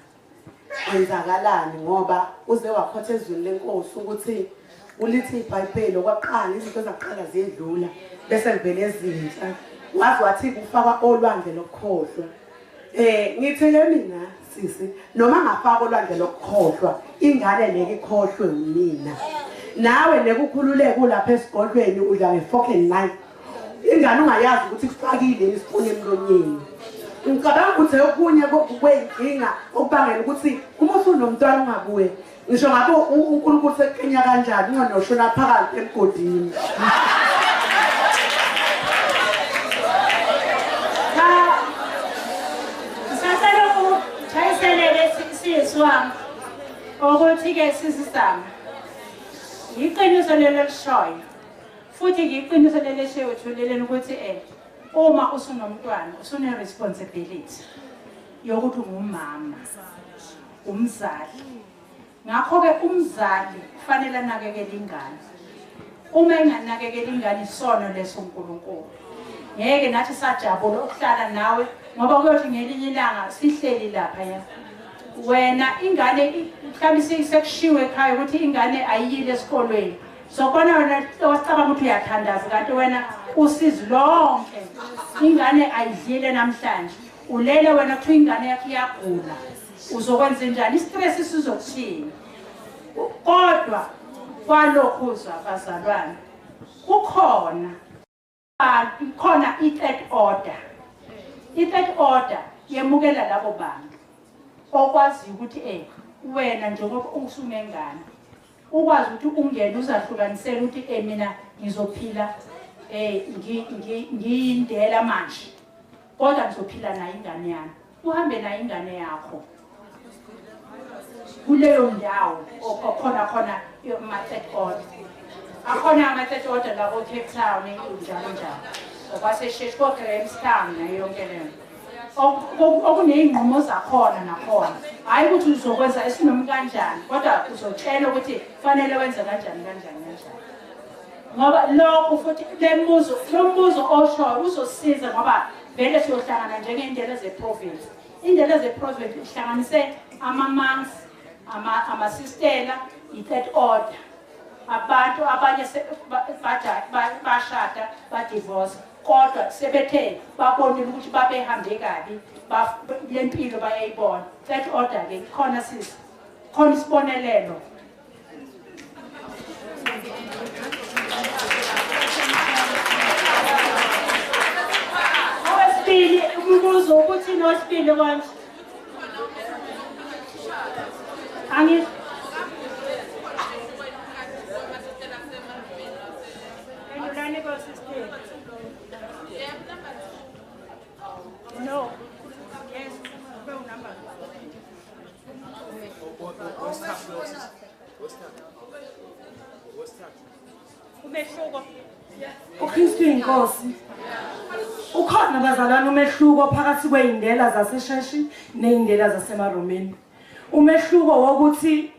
wenzakalani ngoba uze wakhotha ezweni lenkosi ukuthi ulithi iBhayibheli okwaqala izinto ezaqala ziyedlula bese ngivele ezintsha wazi wathi kufaka olwandle lokukhohlwa. Ngithele mina sisi noma ngafaka olwandle lokukhohlwa ingane leke ikhohlwe mina. Nawe nekukhululeke ulapha esigodlweni udla nge-fork and knife. Ingane ungayazi ukuthi kufakile isipuni emlonyeni. Ngicabanga ukuthi okunye kweyinkinga okubangela ukuthi uma usunomntwana ungabuye ngisho ngabe uNkulunkulu sekenya kanjani ungonoshona phakathi emgodini. Saselo chayisele siswami. ukuthi-ke sisisama iqiniso lelo lishoyo futhi ngiqiniso lelo shewethuleleni ukuthi uma usunomntwana usune-responsibility yokuthi ungumama umzali ngakho-ke umzali kufanele anakekele ingane uma enganakekela ingane isono leso uNkulunkulu ngeke nathi sajabula ukuhlala nawe ngoba kuyothi ngelinye ilanga sihleli lapha ya wena ingane mhlawumbe sekushiwe ekhaya ukuthi ingane ayiyile esikolweni sokubona wena wasicabanga ukuthi uyathandaza kanti wena usizi lonke ingane ayidlile namhlanje ulele wena kuthiwa ingane yakho iyagula uzokwenza njani istress isizokuthini kodwa kwalokhu uzwa bazalwane kukhona i-third order i-third order yemukela labo bantu okwazi ukuthi wena njengoba usungengane ukwazi ukuthi ungene uzahlukanisela ukuthi mina ngizophila ngiyindela manje kodwa ngizophila nayo ingane yami uhambe nayo ingane yakho kuleyo ndawo okhona ama-third order akhona ama-third order labo Cape Town njalo njalo okwasesheshi ko-Grahamstown nayo yonke leyo okuney'nqumo zakhona nakhona hhayi ukuthi uzokwenza esinomi kanjani kodwa uzotshela ukuthi kufanele wenze kanjani ngoba lokhu futhi lo mbuzo oshoyo uzosiza ngoba vele siyohlangana njengey'ndlela ze-province iy'ndlela ze-province ihlanganise ama-monks ama-sistela i-third order abantu abanye bashada badivorce kodwa sebethe babonile ukuthi babehambe kabi le mpilo bayayibona third order-ke khona sisi khona isibonelelo okwesibili umbuzo ukuthi nosibili konje No. Yes. No number. What's that? Umehluko. uKristu inkosi. Ukhona bazalwane umehluko phakathi kweindela zasesheshi neindela zasemaromeni. Umehluko wokuthi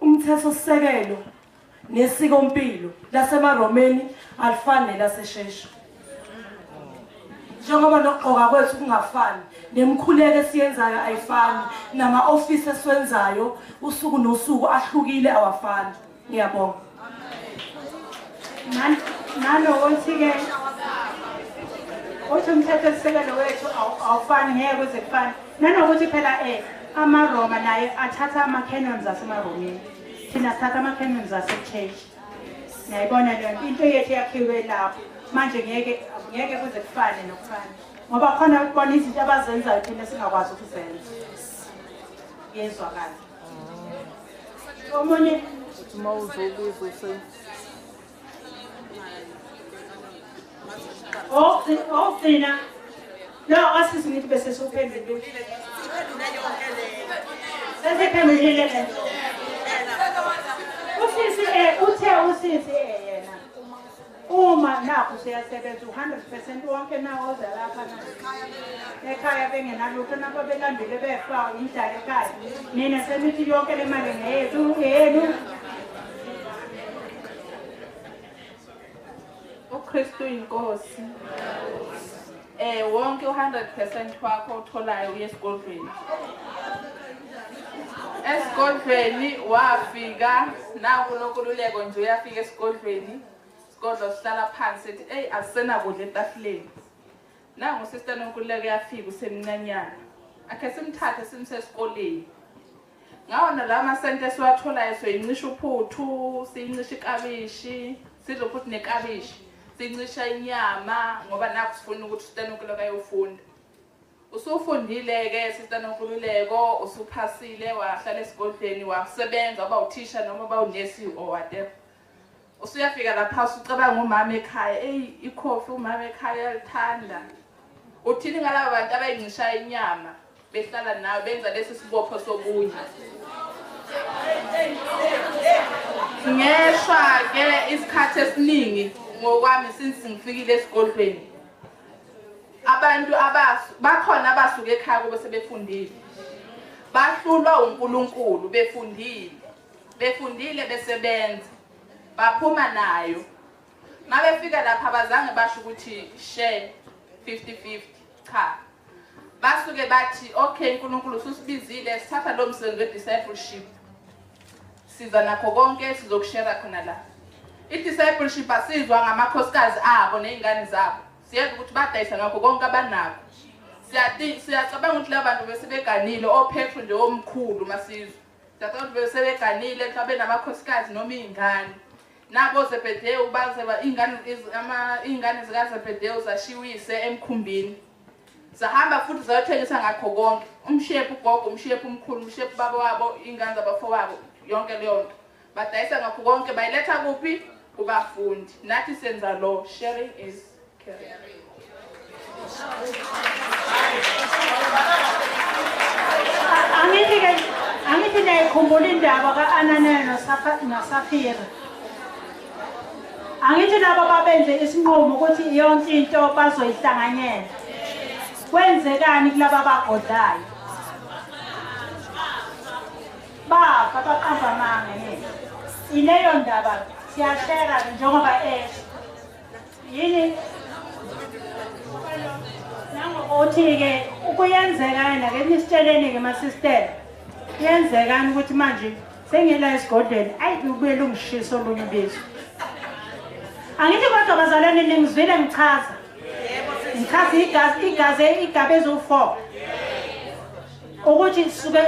umthethosisekelo nesikompilo lasemaromeni alifani nelasesheshi. Njengoba nokugqoka kwethu kungafani nemkhuleko esiyenzayo ayifani nama-office esiwenzayo usuku nosuku ahlukile awafani ngiyabonga nanokuthi-ke uthi umthethosisekelo wethu awufani ngeke kuze kufane nanokuthi phela amaRoma naye athatha ama-canons asemaromeni thina sithatha ama-canons ase-church ngiyayibona leyo into yethu yakhiwe lapho manje ngeke kuze kufane nokufana ngoba khona ukubona izinto abazenzayo thina singakwazi ukuzenza ngezwakala omunye ogcina lo asisi ngithi bese sophendulile sesiphendulile le usisi usisi yena uma nakho siyasebenza 100% wonke nawo oza lapha ekhaya bengenalutho nabo belambile befa indlala ekhaya nina senithi yonke le mali ngeyethu yenu uKristu inkosi wonke 100% wakho utholayo uye esigodlweni esigodlweni wafika naku nokululeko nje uyafika esigodlweni kodwa sihlala phansi sithi asisenakudla etafuleni nangu sister nokululeko yafika usemncanyana akhe simthathe simse esikoleni ngawona la masente esiwatholayo soyincisha uphuthu siyincisha ikabishi sidlo futhi nekabishi sincisha inyama ngoba nakho sifuna ukuthi sister nokululeko ayofunda usufundile-ke sister nokululeko usuphasile wahlala esigodlweni wasebenza waba uthisha noma uba unesi or whatever usuyafika lapha ucabanga umama ekhaya ikhofi umama ekhaya uyalithanda uthini ngalabo bantu abayincisha inyama behlala nawe benza lesi sibopho sobunye ngeshwa ke isikhathi esiningi ngokwami since ngifikile esikolweni abantu bakhona abasuka ekhaya kube sebefundile bahlulwa uNkulunkulu befundile besebenza baphuma nayo mabefika lapha abazange basho ukuthi share 50-50 cha basuke bathi okay uNkulunkulu usibizile sithatha lo msebenzi we-discipleship siza nakho konke sizokushare khona la i-discipleship asizwa ngamakhosikazi abo nezingane zabo siyazi ukuthi badayisa ngakho konke abanakho siyacabanga ukuthi laba bantu besebeganile ophethwe nje omkhulu masizwe siyacabanga ukuthi besebeganile mhlawumbe namakhosikazi noma izingane nabo Zebedewu bazeba ingane zika Zebedewu zashiwise emkhumbini sahamba futhi zayothengisa ngakho konke umshepu ugogo umshepu umkhulu umshepu baba wabo ingane zabafowabo yonke leyo nto badayisa ngakho konke bayiletha kuphi kubafundi nathi senza lo sharing is caring angithi nayikhumbula indaba ka-Ananiya noSafira angithi laba babenze isinqumo ukuthi yonke into bazoyihlanganyela kwenzekani kulaba bagodlayo bafa baqamba amanga ileyo ndaba siyashera njengoba yini nangokuthi-ke ukuyenzekani ake nisitsheleni-ke masistela kuyenzekani ukuthi manje sengila esigodlweni ayikubuyela ungishisa olunye ubizo angithi kodwa bazalwane ningizwile ngichaza igazi eziwu-4 ukuthi suke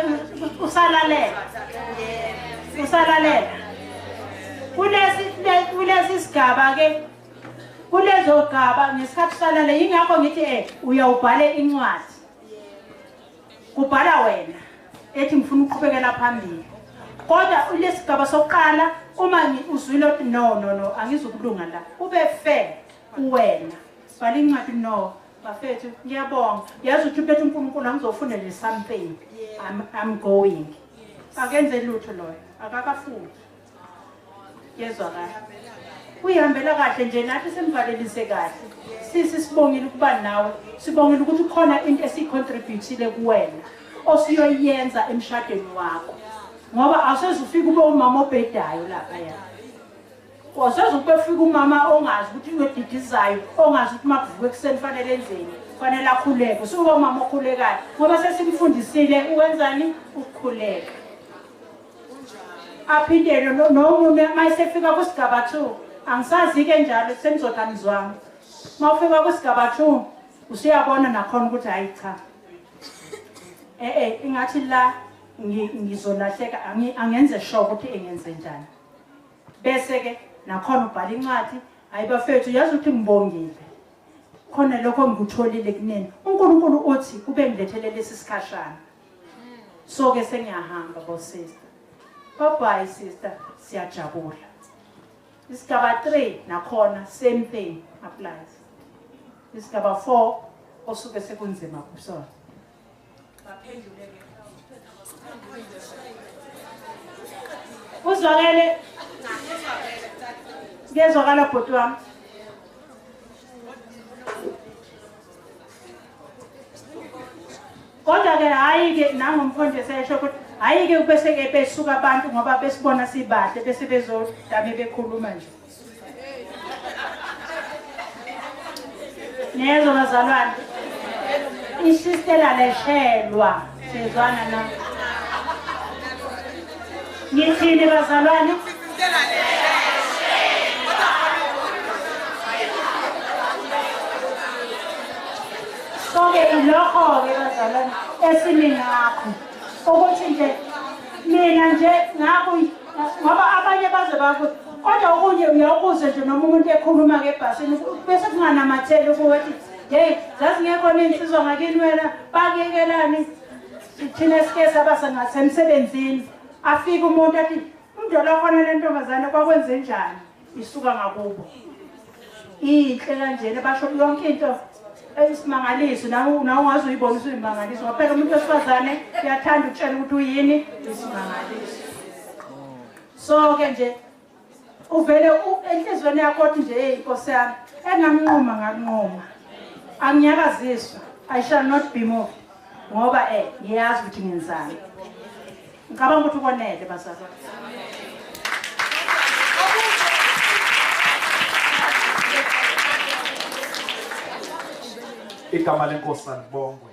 usalalela kulesi sigaba-ke kulezo gaba ngesikhathi usalale yingakho ngithi uyawubhale incwadi kubhala wena ethi ngifuna ukuqhubekela phambili kodwa ulesigaba sokuqala uma uzwile ukuthi no angizukulunga la ube fair uwena bhala incwadi no bafethu ngiyabonga yazi ukuthi uphethe uNkulunkulu angizofundela something I'm going akenze lutho loyo akakafundi yezwa kahle uyihambela kahle nje nathi semvalelise kahle sibongile ukuba nawe sibongile ukuthi khona into esicontribute kuwena osiyoyenza emshadweni wakho ngoba awusezufika ube umama obhedayo lapha ya wasezufika umama ongazi ukuthi uyodidizayo ongazi ukuthi makuvuke ekuseni fanele enzeni fanele akhuleke usuke umama okhulekayo ngoba sesimfundisile uwenzani ukukhuleka aphindele nomunye mayesefika kusigaba 2 angisazi-ke njalo senizothanizwami mawufika kusigaba 2 usuyabona nakhona ukuthi hayi cha ingathi la ngizolahleka angenze sure ukuthi engenze njani bese-ke nakhona ubhala incwadi hayi bafethu yazi ukuthi ngibongile khona lokho ngikutholile kunini uNkulunkulu uthi kube ngilethele lesi sikhashana so-ke sengiyahamba bosister bye sister siyajabula isigaba 3 nakhona same thing applies isigaba 4 osuke sekunzima kusona baphenduleke uzwakele ngezwakala bhuti wami kodwa-ke hhayi-ke nangomfundisi esho ukuthi hhayi-ke bese-ke besuka abantu ngoba besibona sibahle bese bezodabe bekhuluma nje nezo bazalwane isistela leshelwa sezwana na ngithini bazalwane so-ke ilokho-ke bazalwane esiningakho ukuthi nje mina nje ngakho ngoba abanye baze bakuthi kodwa okunye uyakuze nje noma umuntu ekhuluma-ke ebhasini bese kunganamatheli kuwe ukuthi hey zazingekhona iy'nsizwa ngakini wena bakekelani thina sike saba sengasemsebenzini afike umuntu athi umdala khona le ntombazane kwakwenze njani isuka ngakubo inhle kanjena basho yonke into isimangaliso nawe ungaze uyibone usuyimangaliso ngaphela umuntu wesifazane uyathanda ukutshela ukuthi uyini isimangaliso So ke nje uvele enhlizweni yakho othi nje hey Nkosi yami enganqoma ngakunqoma angiyakaziswa I shall not be moved ngoba ngiyazi ukuthi ngenzani ngicabanga ukuthi ukonele bazalwane igama lenkosi libongwe